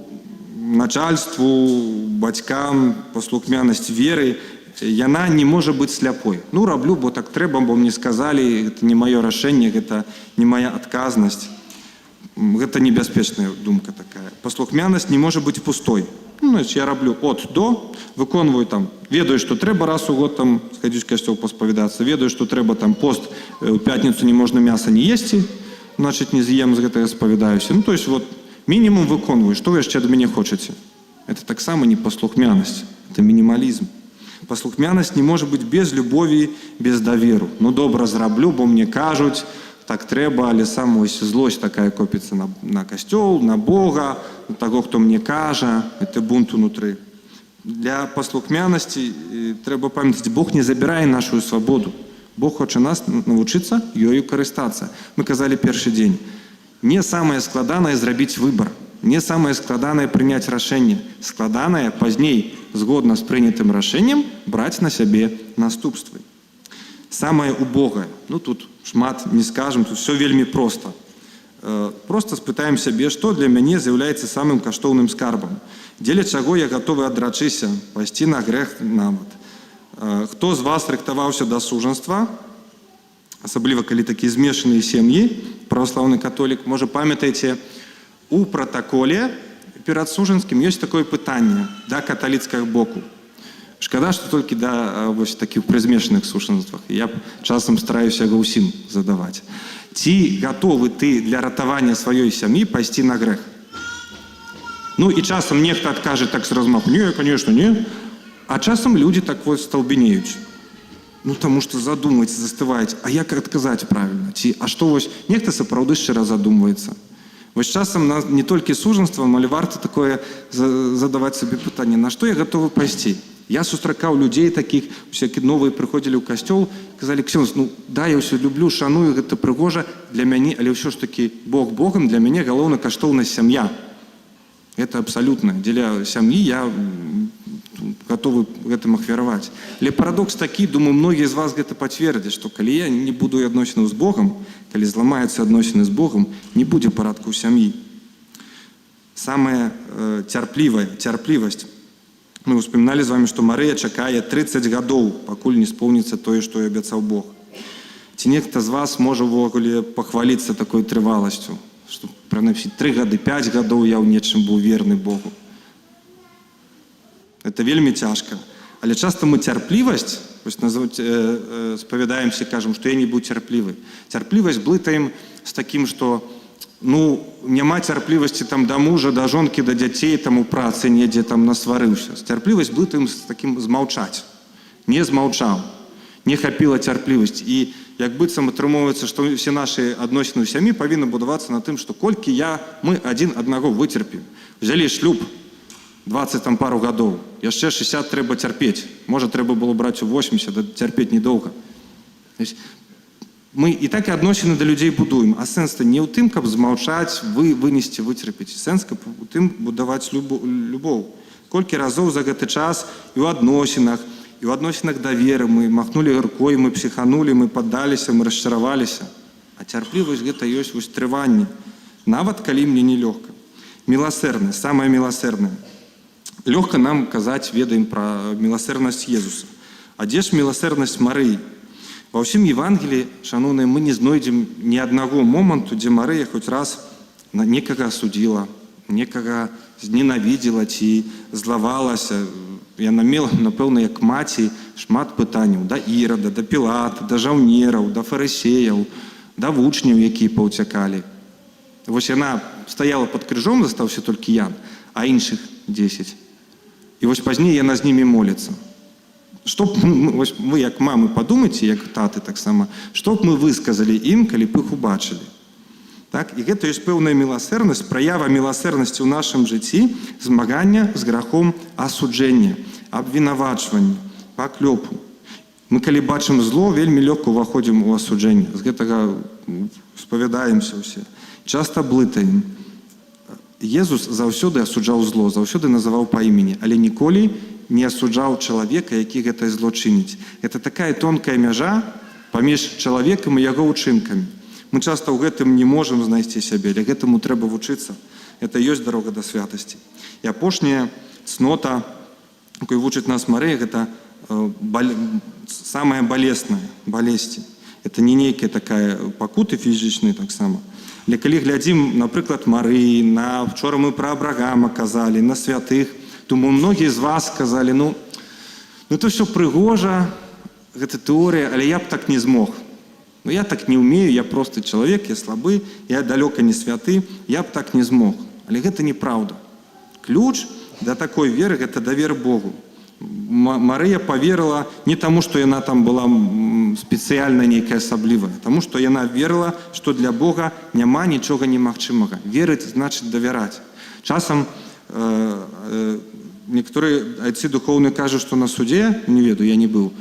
начальству, бацькам, паслухмянасць веры, яна не можа быць сляпой. Ну, раблю, бо так трэба, бо мне сказалі, гэта не маё рашэнне, гэта не моя адказнасць. Гэта небяспечная думка такая. Паслухмянасць не можа быць пустой. Ну, значит, я раблю от до, выконваю там, ведаю, што трэба раз у год там схадзіць в касцёл паспавядацца, ведаю, што трэба там пост, у пятніцу не можна мяса не есці, значит, не з'ем, з гэтага спавядаюся. Ну, то есть, вот, мінімум выконваю, што вы яшчэ ад мяне хочаце? Это таксама не паслухмянасць, это мінімалізм. Паслухмянасць не можа быць без любові, без даверу. Ну, добра зраблю, бо мне кажуць, так трэба, але сам ось злосць такая копіцца на касцёл, на Бога, на таго, хто мне кажа, это бунт унутры. Для паслухмянасці трэба памятаць, Бог не забірае нашу свабоду. Бог хоча нас навучыцца ёю карыстацца. Мы казалі першы дзень. Не самае складанае зрабіць выбар, не самае складанае прыняць рашэнне. Складанае пазней, згодна з прынятым рашэннем, браць на сябе наступствы. Самае убогае. Ну, тут шмат не скажем, тут все вельмі проста. Просто спытаем сябе, што для мяне з'яўляецца самым каштоўным скарбам. Дзеля чаго я гатовы адрачыся, пайсці на грэх нават. Хто з вас рыхтаваўся да сужанства, асабліва калі такія змешаныя сем'і, праваслаўны католік, можа памятаеце, у пратаколе перад сужанскім ёсць такое пытанне да каталіцкага боку. Шкада, што толькі да вось такіх прызмешаных сужанствах. Я часам стараюся яго ўсім задаваць. Ці гатовы ты для ратавання сваёй сям'і пайсці на грэх? Ну і часам нехта адкажа так з размаху: не, конечно, не. А часам людзі так вось сталбенеюць. Ну, таму што задумваецца, застываюць. А як адказаць правільна? Ці, а што вось нехта сапраўды шчыра задумваецца? Вось часам не толькі сужанствам, але варта такое задаваць сабе пытанне: на што я гатовы пайсці? Я сустракаў людзей такіх, усякі новыя прыходзілі ў касцёл, казалі: ксёндз, ну да, я ўсё люблю, шаную, гэта прыгожа для мяне, але ўсё ж такі Бог Богам, для мяне галоўна каштоўнасць сям'я. Это абсалютна. Дзеля сям'і я гатовы гэтым ахвяраваць. Але парадокс такі, думаю, многія з вас гэта пацвердзяць, што калі я не буду адносінаў з Богам, калі зламаюцца адносіны з Богам, не будзе парадку ў сям'і. Самая цярплівасць. Мы успаміналі з вами, што Марыя чакае 30 гадоў, пакуль не споўніцца тое, што і абяцаў Бог. Ці нехта з вас можа ўвогуле пахваліцца такой трываласцю, што прынамсі 3 гады, 5 гадоў я ў нечым быў верны Богу. Это вельмі цяжка. Але часта мы цярплівасць, спавядаемся, кажам, што я не быў цярплівы. Цярплівасць блытаем з такім, што ну, няма цярплівасці там да мужа, да жонкі, да дзяцей, там у працы недзе там насварыўся. Цярплівасць блытаем з такім змаўчаць. Не змаўчаў. Не хапіла цярплівасць. І як быццам атрымоўваецца, што ўсе нашы адносіны ў сям'і павінны будавацца на тым, што колькі мы адзін аднаго выцерпім. Взялі шлюб 20 там пару гадоў. Яшчэ 60 трэба цярпець. Можа, трэба было браць у 80, да цярпець недоўга. Мы і так і адносіны да людзей будуем, а сэнс-то не ў тым, каб змаўчаць, вынесці, выцерпець. Сэнс, каб у тым будаваць любоў. Колькі разоў за гэты час і ў адносінах да веры мы махнулі рукой, мы псіханулі, мы паддаліся, мы расчараваліся. А цярплівасць гэта ёсць вось трыванне, нават калі мне нелёгка. Міласэрнасць, самае міласэрнае. Лёгка нам казаць, ведаем пра міласэрнасць Езуса. А дзе ж міласэрнасць Марыі? Ва ўсім Евангеліі, шаноўныя, мы не знойдзем ні аднаго моманту, дзе Марыя хоць раз некага асудзіла, некага зненавідзела ці злавалася. Яна мела, напэўна, як маці, шмат пытанняў да Ірада, да Пілата, да жаўнераў, да фарысеяў, да вучняў, якія паўцякалі. Вось яна стаяла пад крыжом, застаўся толькі Ян, а іншых 10. І вось пазней яна з німі моліцца. Што б вось вы, як мамы, падумайце, як таты таксама, што б мы высказалі ім, калі б іх убачылі. Так? І гэта ёсць пэўная міласэрнасць, праява міласэрнасці ў нашым жыцці, змагання з грахом асуджэння, абвінавачвання, паклёпу. Мы, калі бачым зло, вельмі лёгка ўваходзім у асуджэнне. З гэтага спавядаемся ўсе. Часта блытаем. Езус заўсёды асуджаў зло, заўсёды называў па імені, але ніколі не асуджаў чалавека, які гэтае зло чыніць. Гэта такая тонкая мяжа паміж чалавекам і яго ўчынкамі. Мы часта ў гэтым не можам знайсці сябе, але гэтаму трэба вучыцца. Гэта ёсць дарога да святасці. І апошняя цнота, якой вучыць нас Марыя, гэта самая балесная, балесці. Это не нейкая такая пакуты фізічная таксама. Але калі глядзім, напрыклад, Марыі, вчора мы пра Абрагама казалі, на святых, то многія з вас сказалі, это ўсё прыгожа, гэта тэорыя, але я б так не змог. Я так не умею, я просто чалавек, я слабы, я далёка не святы, я б так не змог. Але гэта неправда. Ключ да такой веры – гэта давер Богу. Марыя поверила не таму, што яна там была спецыяльна нейкая асаблівая, таму, што яна верила, што для Бога няма нічога немагчымага. Верыць значыць давяраць. Часам некаторыя айцы духоўныя кажуць, што на судзе, не ведаю, я не быў,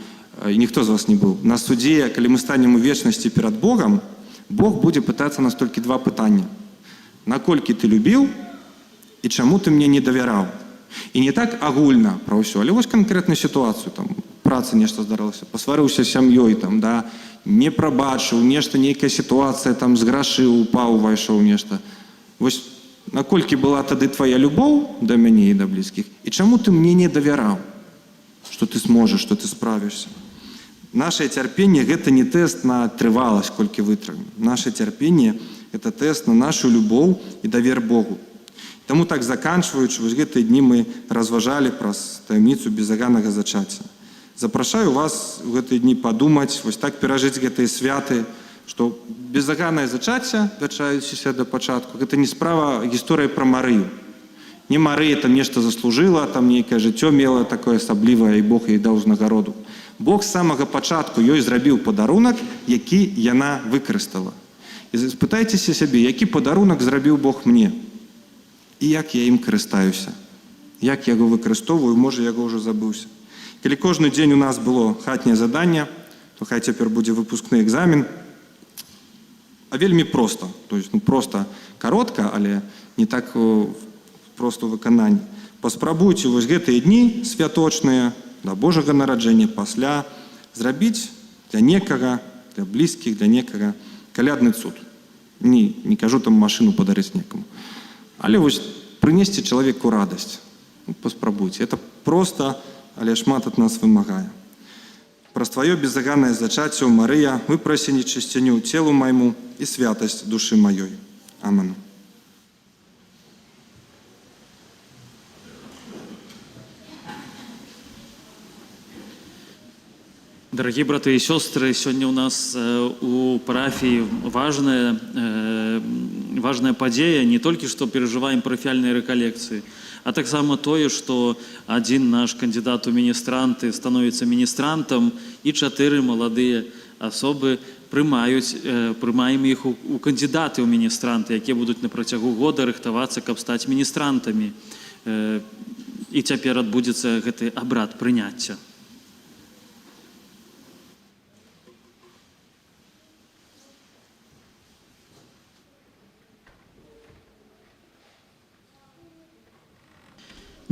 і ніхто з вас не быў. На судзе, калі мы станем у вечнасці перад Богам, Бог будзе пытацца нас толькі два пытання. Наколькі ты любіў і чаму ты мне не давяраў? І не так агульна пра ўсё, але вось канкрэтную сітуацыю, там, працы нешта здарылася, пасварыўся з сям'ёй, там, да, не прабачыў, нешта, нейкая сітуацыя, там, зграшыў, упаў, увайшоў нешта. Вось наколькі была тады твая любоў да мяне і да блізкіх, і чаму ты мне не давяраў, што ты зможаш, што ты справішся? Наше цярпенне – гэта не тэст на трываласць, колькі вытрымаем. Наше цярпенне – гэта тэст на нашу любоў і давер Богу. Таму так заканчваючы, вось гэтыя дні мы разважалі праз таямніцу безаганнага зачацця. Запрашаю вас у гэтыя дні падумаць, вось так перажыць гэтыя святы, што безаганае зачацце, вяртаючыся да пачатку, гэта не справа гісторыя пра Марыю. Не Марыя там нешта заслужыла, там нейкае жыццё мела такое асаблівае, і Бог ёй даў узнагароду. Бог з самага пачатку ёй зрабіў падарунак, які яна выкарыстала. І спытайцеся сябе, які падарунак зрабіў Бог мне? І як я ім карыстаюся? Як я яго выкарыстоўваю, можа, яго ўжо забыўся. Калі кожны дзень у нас было хатняе заданне, то хай цяпер будзе выпускны экзамен. А вельмі проста. То есть, проста каротка, але не так проста ў выкананні. Паспрабуйце вось гэтыя дні святочныя, да Божага нараджэння, пасля, зрабіць для некага, для блізкіх, для некага калядны цуд. Не кажу там машыну падарыць некаму. Але вось прынесці чалавеку радасць. Паспрабуйце. Это проста, але шмат ад нас вымагае. Праз тваё безаганае зачацце, Марыя, выпраси нечысціню целу майму і святасць душы маёй. Амен. Дорогие братья и сестры, сегодня у нас у парафии важная падзея, не только что переживаем парафіяльныя рэкалекцыі, а таксама тое, што один наш кандидат у міністранты становіцца міністрантам, і 4 маладыя асобы прымаем іх у кандидаты ў міністранты, якія будуць на працягу года рыхтавацца, каб стаць міністрантамі. І цяпер адбудзецца гэты абрад прыняцця.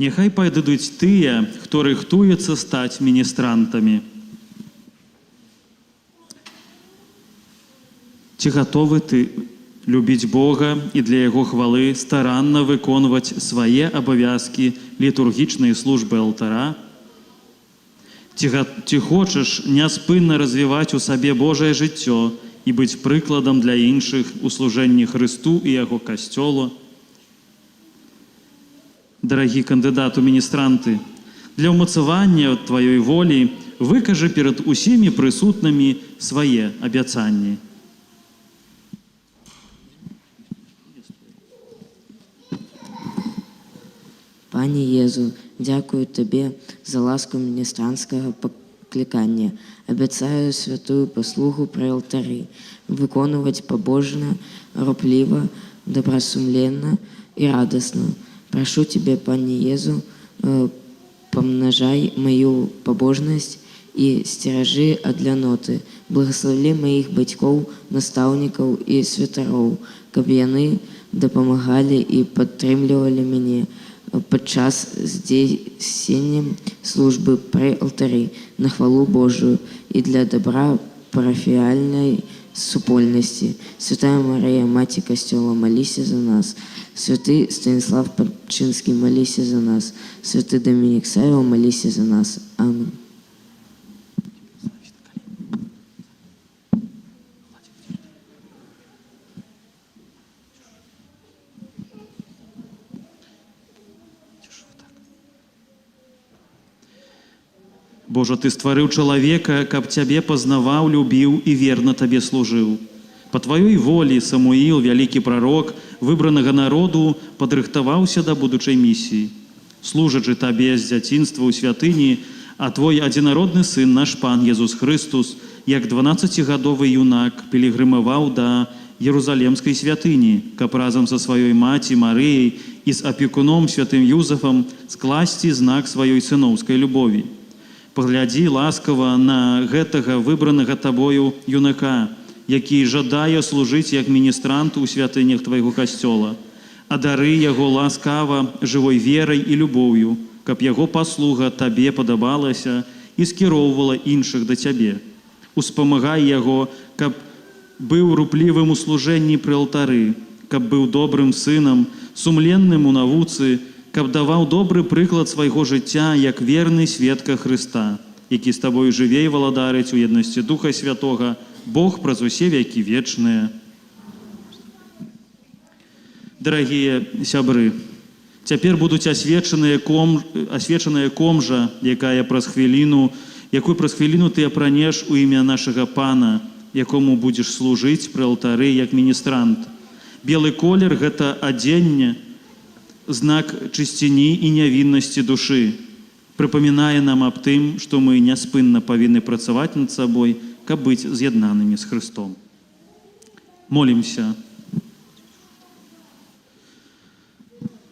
Няхай пайдуць тыя, хто рыхтуецца стаць міністрантамі. Ці гатовы ты любіць Бога і для Яго хвалы старанна выконваць свае абавязкі літургічнай службы алтара? Ці хочаш няспынна развіваць у сабе Божае жыццё і быць прыкладам для іншых у служэнні Хрысту і Яго касцёлу? Дарагі кандыдат у міністранты, для ўмацавання тваёй волі выкажы перад усімі прысутнымі свае абяцанні. Пане Езу, дзякую Табе за ласку міністранцкага паклікання. Абяцаю святую паслугу пры алтары, выконваць пабожна, рупліва, добрасумленна і радасна. Прашу Тебе, Пане Езу, памнажай маю пабожнасць і сцеражы ад ляноты. Благаславлі маіх бацькоў, настаўнікаў і святароў, каб яны дапамагалі і падтрымлівалі мяне падчас здзейснення службы пры алтары на хвалу Божую і для добра парафіяльнай супольнасці. Святая Марія, Маці Касцёла, маліся за нас. Святы Станіслав Пачынскі, маліся за нас. Святы Дамінік Савіл, маліся за нас. Амин. Божа, Ты стварыў чалавека, каб Цябе пазнаваў, любіў і верна Табе служыў. Па Тваёй волі Самуіл, вялікі прарок, выбранага народу, падрыхтаваўся да будучай місіі. Служачы Табе з дзяцінства ў святыні, а Твой адзінародны сын, наш Пан Езус Христус, як 12-гадовы юнак, пілігрымаваў да Єрусалемскай святыні, каб разам са сваёй маці Марыяй і з апекуном святым Юзафам скласці знак сваёй сыноўскай любові. Паглядзі ласкава на гэтага выбранага Табою юнака, які жадае служыць як міністрант у святынях Твайго касцёла. Адары яго ласкава жывой верай і любоўю, каб яго паслуга Табе падабалася і скіроўвала іншых да Цябе. Успамагай яго, каб быў руплівым у служэнні пры алтары, каб быў добрым сынам, сумленным у навуцы, каб даваў добры прыклад свайго жыцця як верны сведка Хрыста, які з Табою жыве і валадарыць у еднасці Духа Святога, Бог праз усе векі вечныя. Дарагія сябры, цяпер будуць асвечаная комжа, якую праз хвіліну ты апранеш у імя нашага Пана, якому будзеш служыць пры алтары як міністрант. Белы колер – гэта адзенне, знак чысціні і нявіннасці душы, прыпамінае нам аб тым, што мы няспынна павінны працаваць над сабой, каб быць з'яднанымі з Хрыстом. Молімся.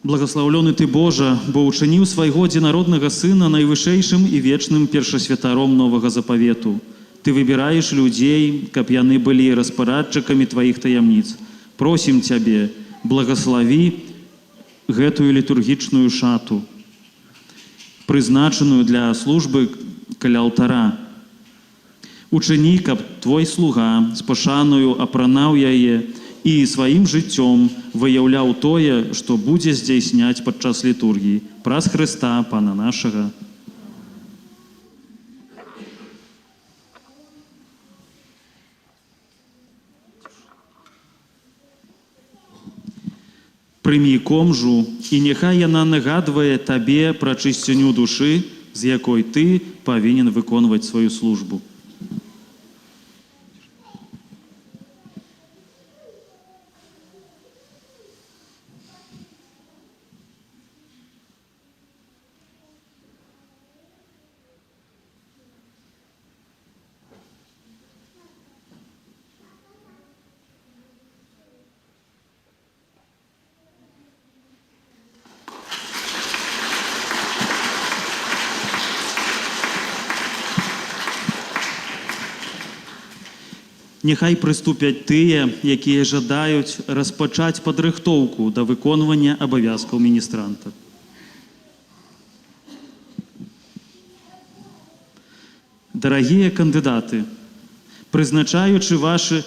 Благаслаўлёны Ты, Божа, бо ўчыніў свайго адзінароднага Сына найвышэйшым і вечным першасвятаром новага запавету. Ты выбіраеш людзей, каб яны былі распарадчыкамі Тваіх таямніц. Просім Цябе, благаславі гэтую літургічную шату, прызначаную для службы каля алтара. Учыні, каб Твой слуга з пашаною апранаў яе і сваім жыццём выяўляў тое, што будзе здзяйсняць падчас літургіі праз Хрыста, Пана нашага. Прымі комжу, і няхай яна нагадвае Табе пра чысціню душы, з якой Ты павінен выконваць сваю службу. Няхай прыступяць тыя, якія жадаюць распачаць падрыхтоўку да выконвання абавязкаў міністранта. Дарагія кандыдаты, прызнаючы ваши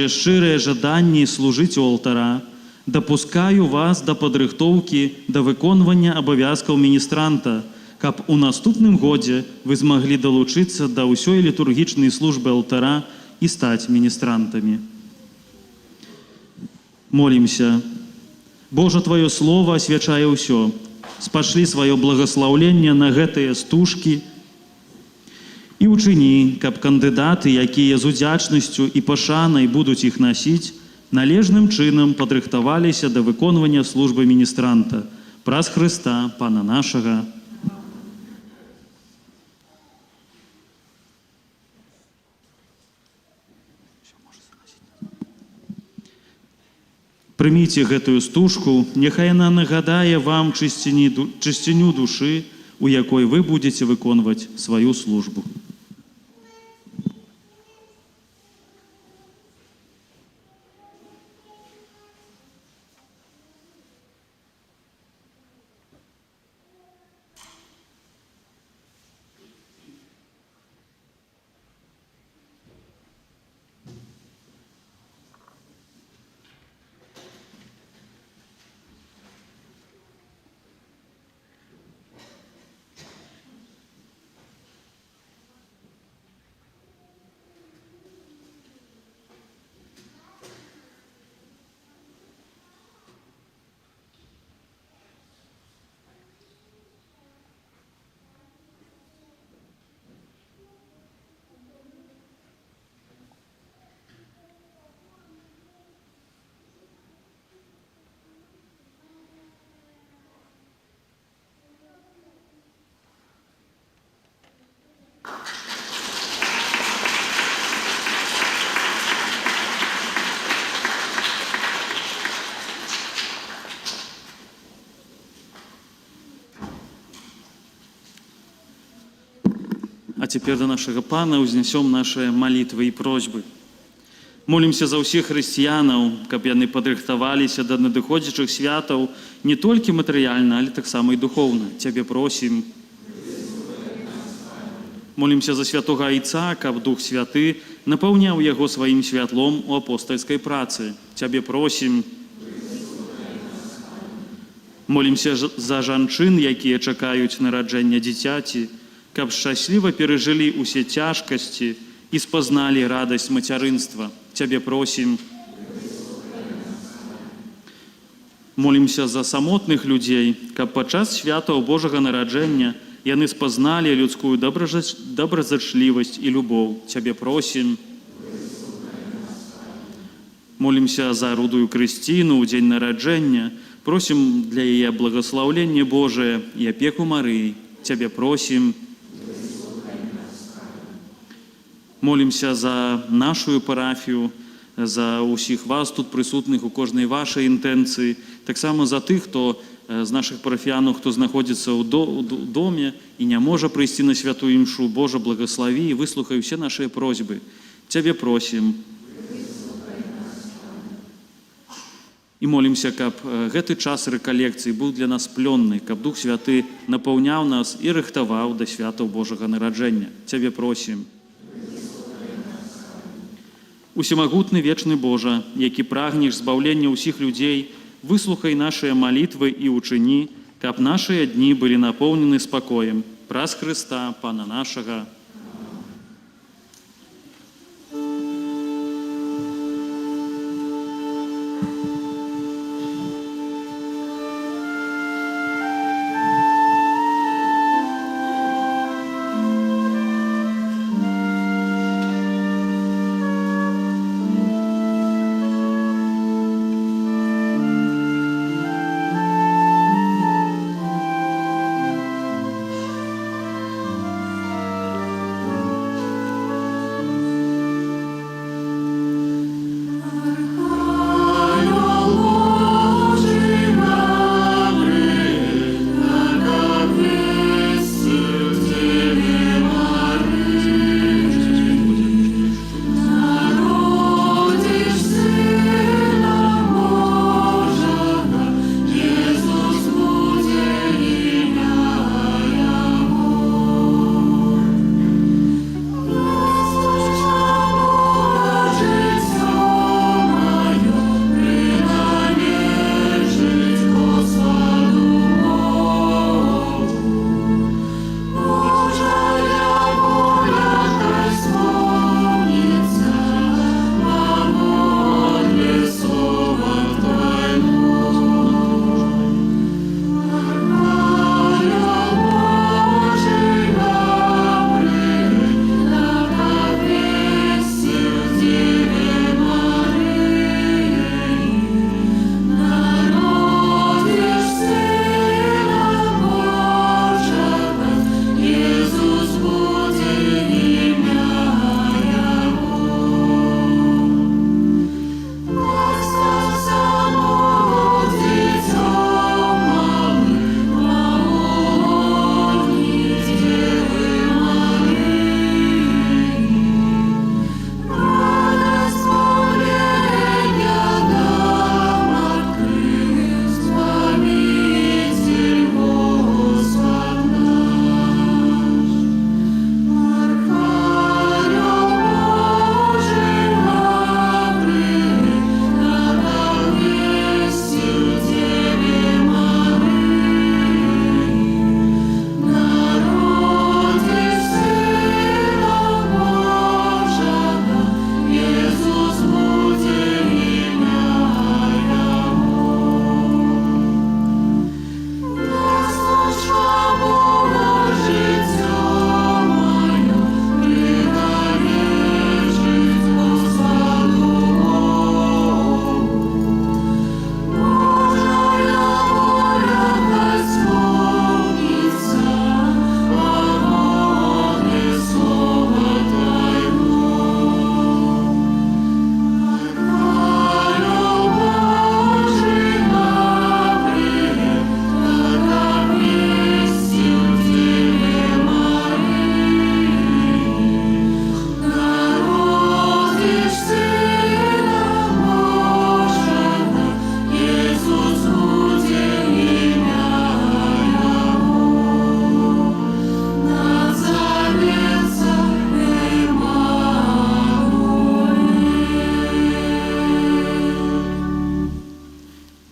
шчырыя жаданні служыць у алтара, дапускаю вас да падрыхтоўкі да выконвання абавязкаў міністранта, каб у наступным годзе вы змаглі далучыцца да ўсёй літургічнай службы алтара і стаць міністрантамі. Молімся. Божа, Твоё Слово асвячае ўсё. Спашлі сваё благаслаўленне на гэтыя стужкі і ўчыні, каб кандыдаты, якія з удзячнасцю і пашанай будуць іх насіць, належным чынам падрыхтаваліся да выконвання службы міністранта праз Хрыста, Пана нашага. Прыміце гэтую стужку, няхай яна нагадае вам чысціню душы, у якой вы будзеце выконваць сваю службу. А цяпер да нашага Пана ўзнясём нашы малітвы і просьбы. Молімся за ўсіх хрысціянаў, каб яны падрыхтаваліся да надыходзячых святаў не толькі матэрыяльна, але таксама і духоўна. Цябе просім. Молімся за святога Айца, каб Дух Святы напаўняў яго сваім святлом у апостальскай працы. Цябе просім. Молімся за жанчын, якія чакаюць нараджэння дзіцяці, каб шчасліва перажылі ўсе цяжкасці і спазналі радасць мацярынства. Цябе просім. Молімся за самотных людзей, каб падчас святаў Божага нараджэння яны спазналі людскую добразычлівасць і любоў. Цябе просім. Молімся за рудую Крысціну ў дзень нараджэння, просім для яе благаслаўлення Божае і апеку Марыі. Цябе просім. Молімся за нашу парафію, за ўсіх вас тут прысутных у кожнай вашай інтэнцыі, таксама за тых, хто з нашых парафіянаў, хто знаходзіцца ў доме і не можа прыйсці на святую імшу. Божа, благаславі і выслухай усе нашыя просьбы. Цябе просім. І молімся, каб гэты час рэкалекцыі быў для нас плённы, каб Дух Святы напаўняў нас і рыхтаваў да святаў Божага нараджэння. Цябе просім. Усемагутны вечны Божа, які прагнеш збаўлення ўсіх людзей, выслухай нашыя малітвы і ўчыні, каб нашыя дні былі напоўнены спакоем. Праз Хрыста, Пана нашага.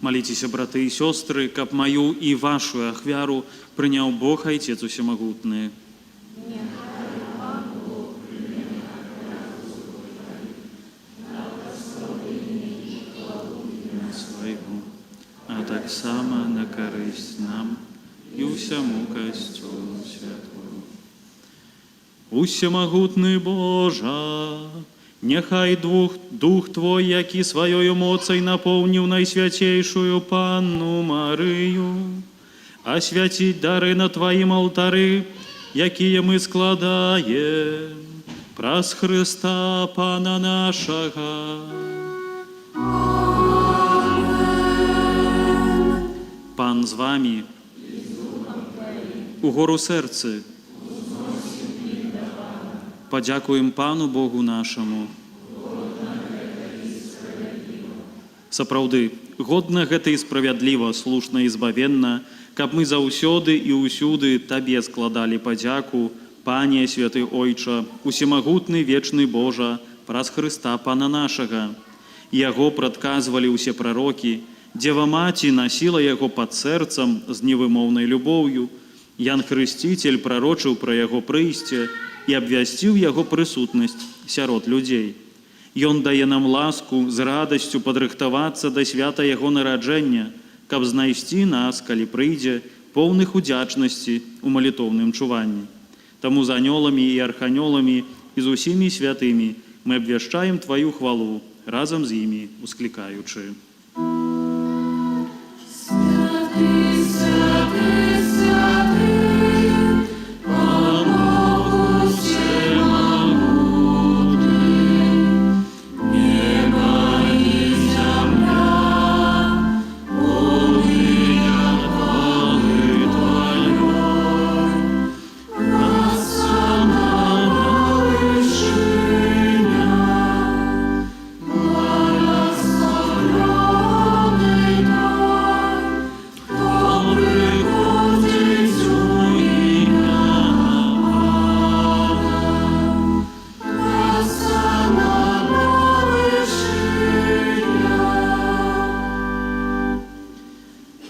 Молитесь, браты и сестры, каб мою и вашу ахвяру принял Бог Отец Всемогутный. Своему, а так само на корысть нам и усяму костюлу святую. Усемогутный Божа, нехай Дух Твой, які своєю моцей наповнив найсвятейшую Панну Марию, освятить дары на Твоим алтары, якие мы складаем, праз Христа Пана нашего. Пан з вами, угору серце. Подякуємо Пану Богу нашому. Сапраўды, годна гэта і справядліва, слушна і збавенна, каб мы заўсёды і ўсюды Табе складалі падзяку, Пане святы Ойча, усемагутны вечны Божа, праз Хрыста Пана нашага. Яго прадказвалі ўсе прарокі, Дева Маці насіла яго пад сэрцам з невымоўнай любоўю, Ян Хрысціцель прарочыў пра яго прыйсце і абвясціў яго прысутнасць сярод людзей. Ён дае нам ласку з радасцю падрыхтавацца да свята яго нараджэння, каб знайсці нас, калі прыйдзе, поўных удзячнасці ў малітоўным чуванні. Таму з анёламі і арханёламі і з усімі святымі мы абвяшчаем Тваю хвалу, разам з імі усклікаючы.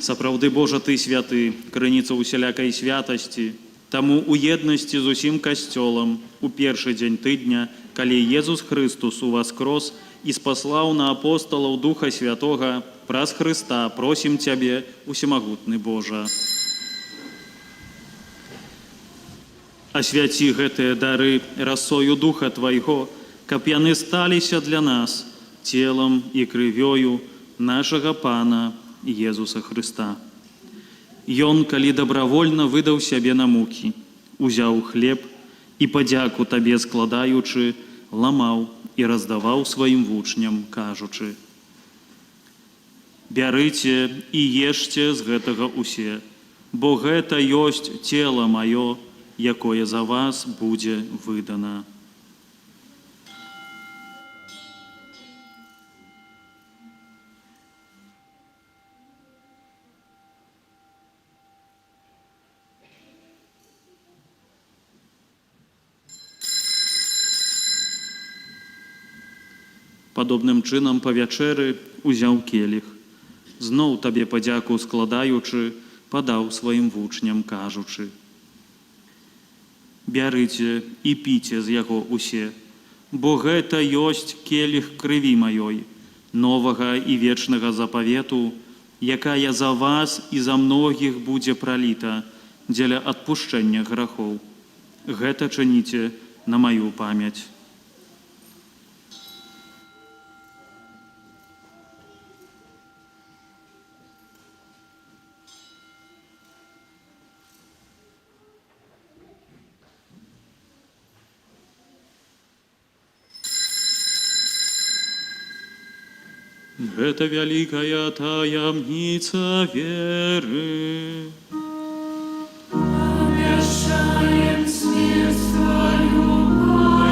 Сапраўды, Божа, Ты святы, крыніца усялякай святасці, таму у еднасці з усім касцёлам у першы дзень тыдня, калі Езус Хрыстус уваскрос і спаслаў на апосталаў Духа Святога, праз Хрыста просім Цябе, усемагутны Божа. Асвяці гэтыя дары расою Духа Твайго, каб яны сталіся для нас целам і крывёю нашага Пана Езуса Хрыста. Ён, калі добравольна выдаў сябе на мукі, узяў хлеб і падзяку Табе складаючы, ламаў і раздаваў сваім вучням, кажучы: «Бярыце і ешце з гэтага усе, бо гэта ёсць цела маё, якое за вас будзе выдана». Падобным чынам па вячэры узяў келіх, зноў Табе падзяку складаючы, падаў сваім вучням, кажучы: «Бярыце і піце з яго усе, бо гэта ёсць келіх крыві маёй, новага і вечнага запавету, якая за вас і за многіх будзе праліта дзеля адпушчэння грахоў. Гэта чыніце на маю памяць». Гэта вялікая таямніца веры. Обещаем смерть Твою,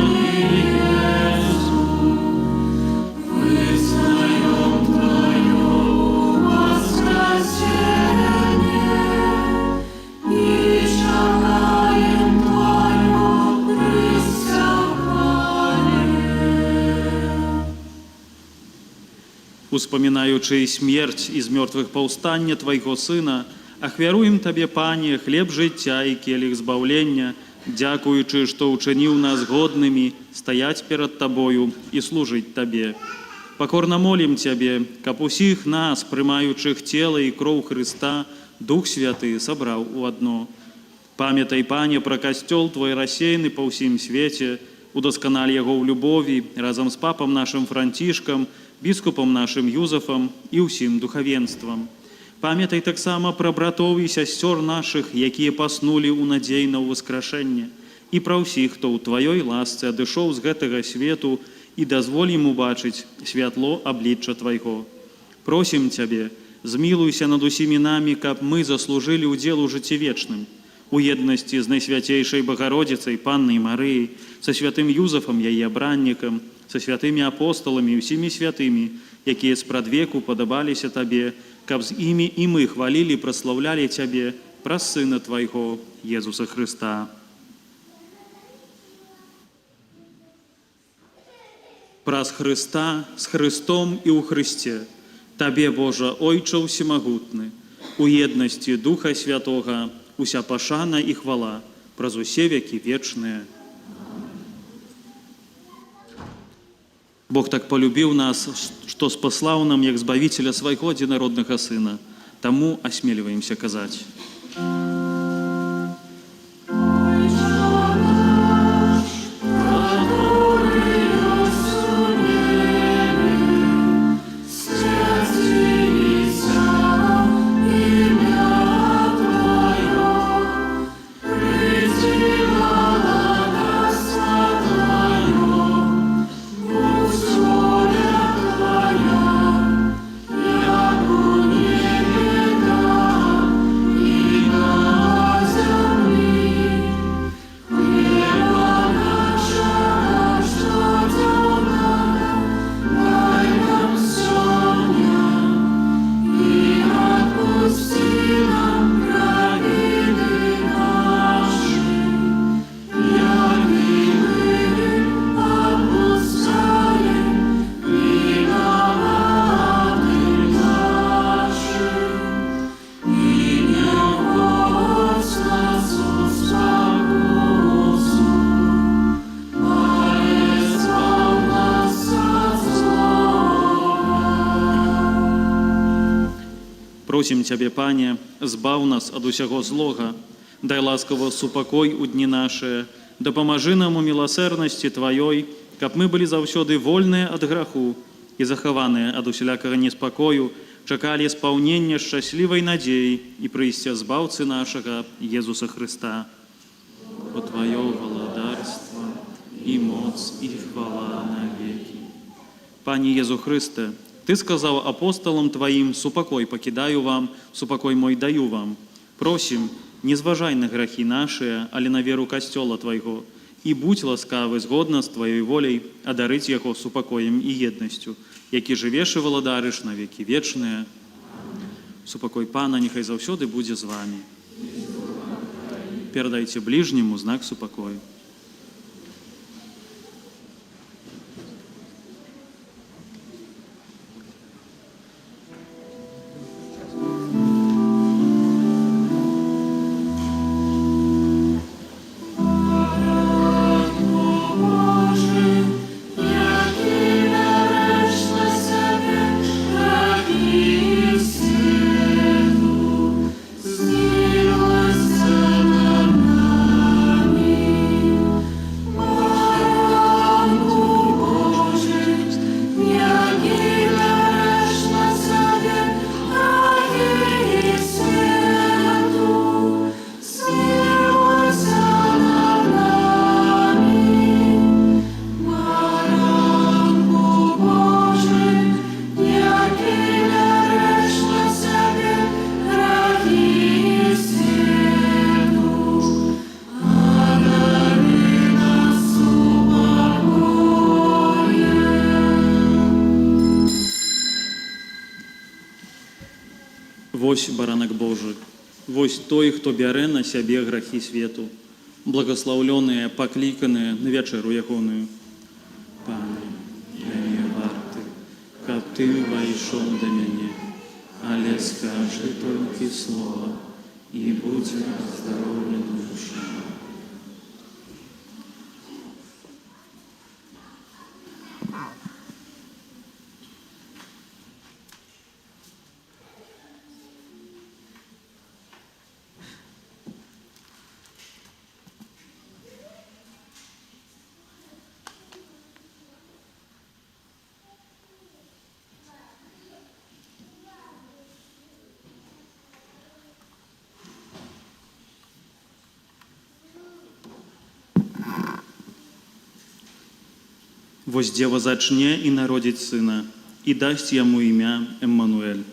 Иису, вызнаем Твое воскресение и чакаем Твое присягание. успамінаючы смерць і з мёртвых паўстання Твайго Сына, ахвяруем Табе, Пане, хлеб жыцця і келіх збаўлення, дзякуючы, што ўчыніў нас годнымі стаяць перад Табою і служыць Табе. Пакорна молім Цябе, каб усіх нас, прымаючых цела і кроў Хрыста, Дух Святы сабраў у адно. Памятай, Пане, пра касцёл Твой рассеяны па ўсім свеце, удасканаль яго ў любові разам з папам нашым Францішкам, біскупам нашым Юзафам і ўсім духавенствам. Памятай таксама пра братоў і сясцёр нашых, якія паснулі ў надзеі на ўваскрашэнне, і пра ўсіх, хто ў Тваёй ласцы адышоў з гэтага свету, і дазволь ім убачыць святло аблічча Твайго. Просім Цябе, змілуйся над усімі намі, каб мы заслужылі ўдзел у жыцці вечным, у еднасці з Найсвяцейшай Багародзіцай, Паннай Марыяй, са святым Юзафам, яе абраннікам, са святымі апосталамі і ўсімі святымі, якія спрадвеку падабаліся Табе, каб з імі і мы хвалілі, праслаўлялі Цябе праз Сына Твайго, Езуса Хрыста. Праз Хрыста, з Хрыстом і ў Хрысце, Табе, Божа, Ойча ўсемагутны, у еднасці Духа Святога, уся пашана і хвала праз усе векі вечныя. Бог так полюбіў нас, што спаслаў нам як збавіцеля свайго адзінароднага Сына. Таму асмельваемся казаць. Просім Цябе, Пане, збаў нас ад усяго злога, дай ласкава супакой у дні нашыя, дапамажы нам у міласэрнасці Тваёй, каб мы былі заўсёды вольныя ад граху і захаваныя ад усялякага неспакою, чакалі спаўнення шчаслівай надзеі і прыйсця збаўцы нашага Езуса Хрыста. Бо Тваё валадарства і моц і хвала навекі. Пане Езу Хрысте, Ты сказаў апосталам Тваім, супакой пакідаю вам, супакой мой даю вам. Просім, не зважай на грахі нашыя, але на веру касцёла Твайго, і будь ласкавы згодна з Тваёй воляй адарыць яго супакоем і еднасцю, які жывеш і валадарыш на векі вечныя. Супакой Пана няхай заўсёды будзе з вамі. Перадайце бліжняму знак супакою. Вось баранак Божы, вось той, хто бярэ на сябе грахі свету, благаслаўлёныя, пакліканыя на вячэру ягоную. Пане, я не варты, каб ты вайшоў да мяне, але скажы толькі слова, і будзе аздароўлена душа. Вось дзева зачне і народзіць сына, і дасць яму імя Эммануэль.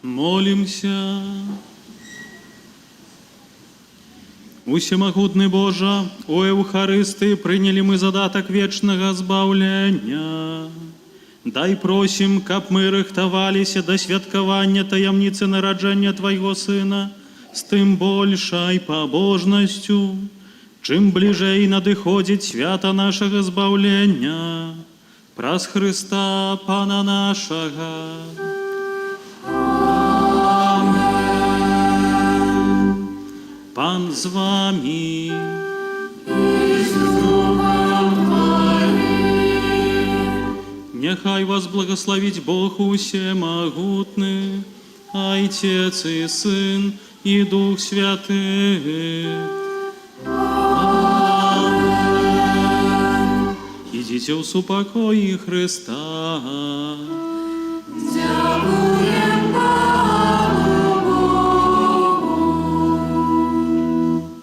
Молимся. Усемагутны Божа, у Евхаристии приняли мы задаток вечного збавлення. Дай просим, каб мы рыхтаваліся до святкавання таямницы нараджэння Твайго Сына з тым большай пабожнасцю, чым бліжэй надыходзіць свята нашага збаўлення праз Христа Пана нашага. Пан з вами. Нехай вас благословить Бог усемогутный, Отец и Сын и Дух Святый. Аминь. Идите в супокои Христа.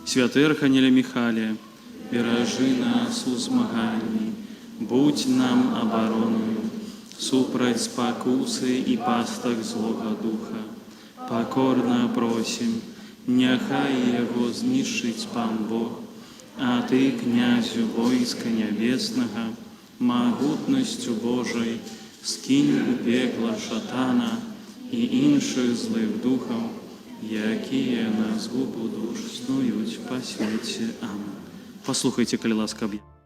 Святый Архангеле Михале, бережи нас у змаганні, будь нам обороною, супроть спокусы и пасток злого духа. Покорно просим, нехай его знищить Пан Бог, а Ты, князю войска небесного, могутностью Божией, скинь у пекла шатана и інших злих духов, які на згубу душ снують по світі. Амин. Послухайте, коли ласка об'явить.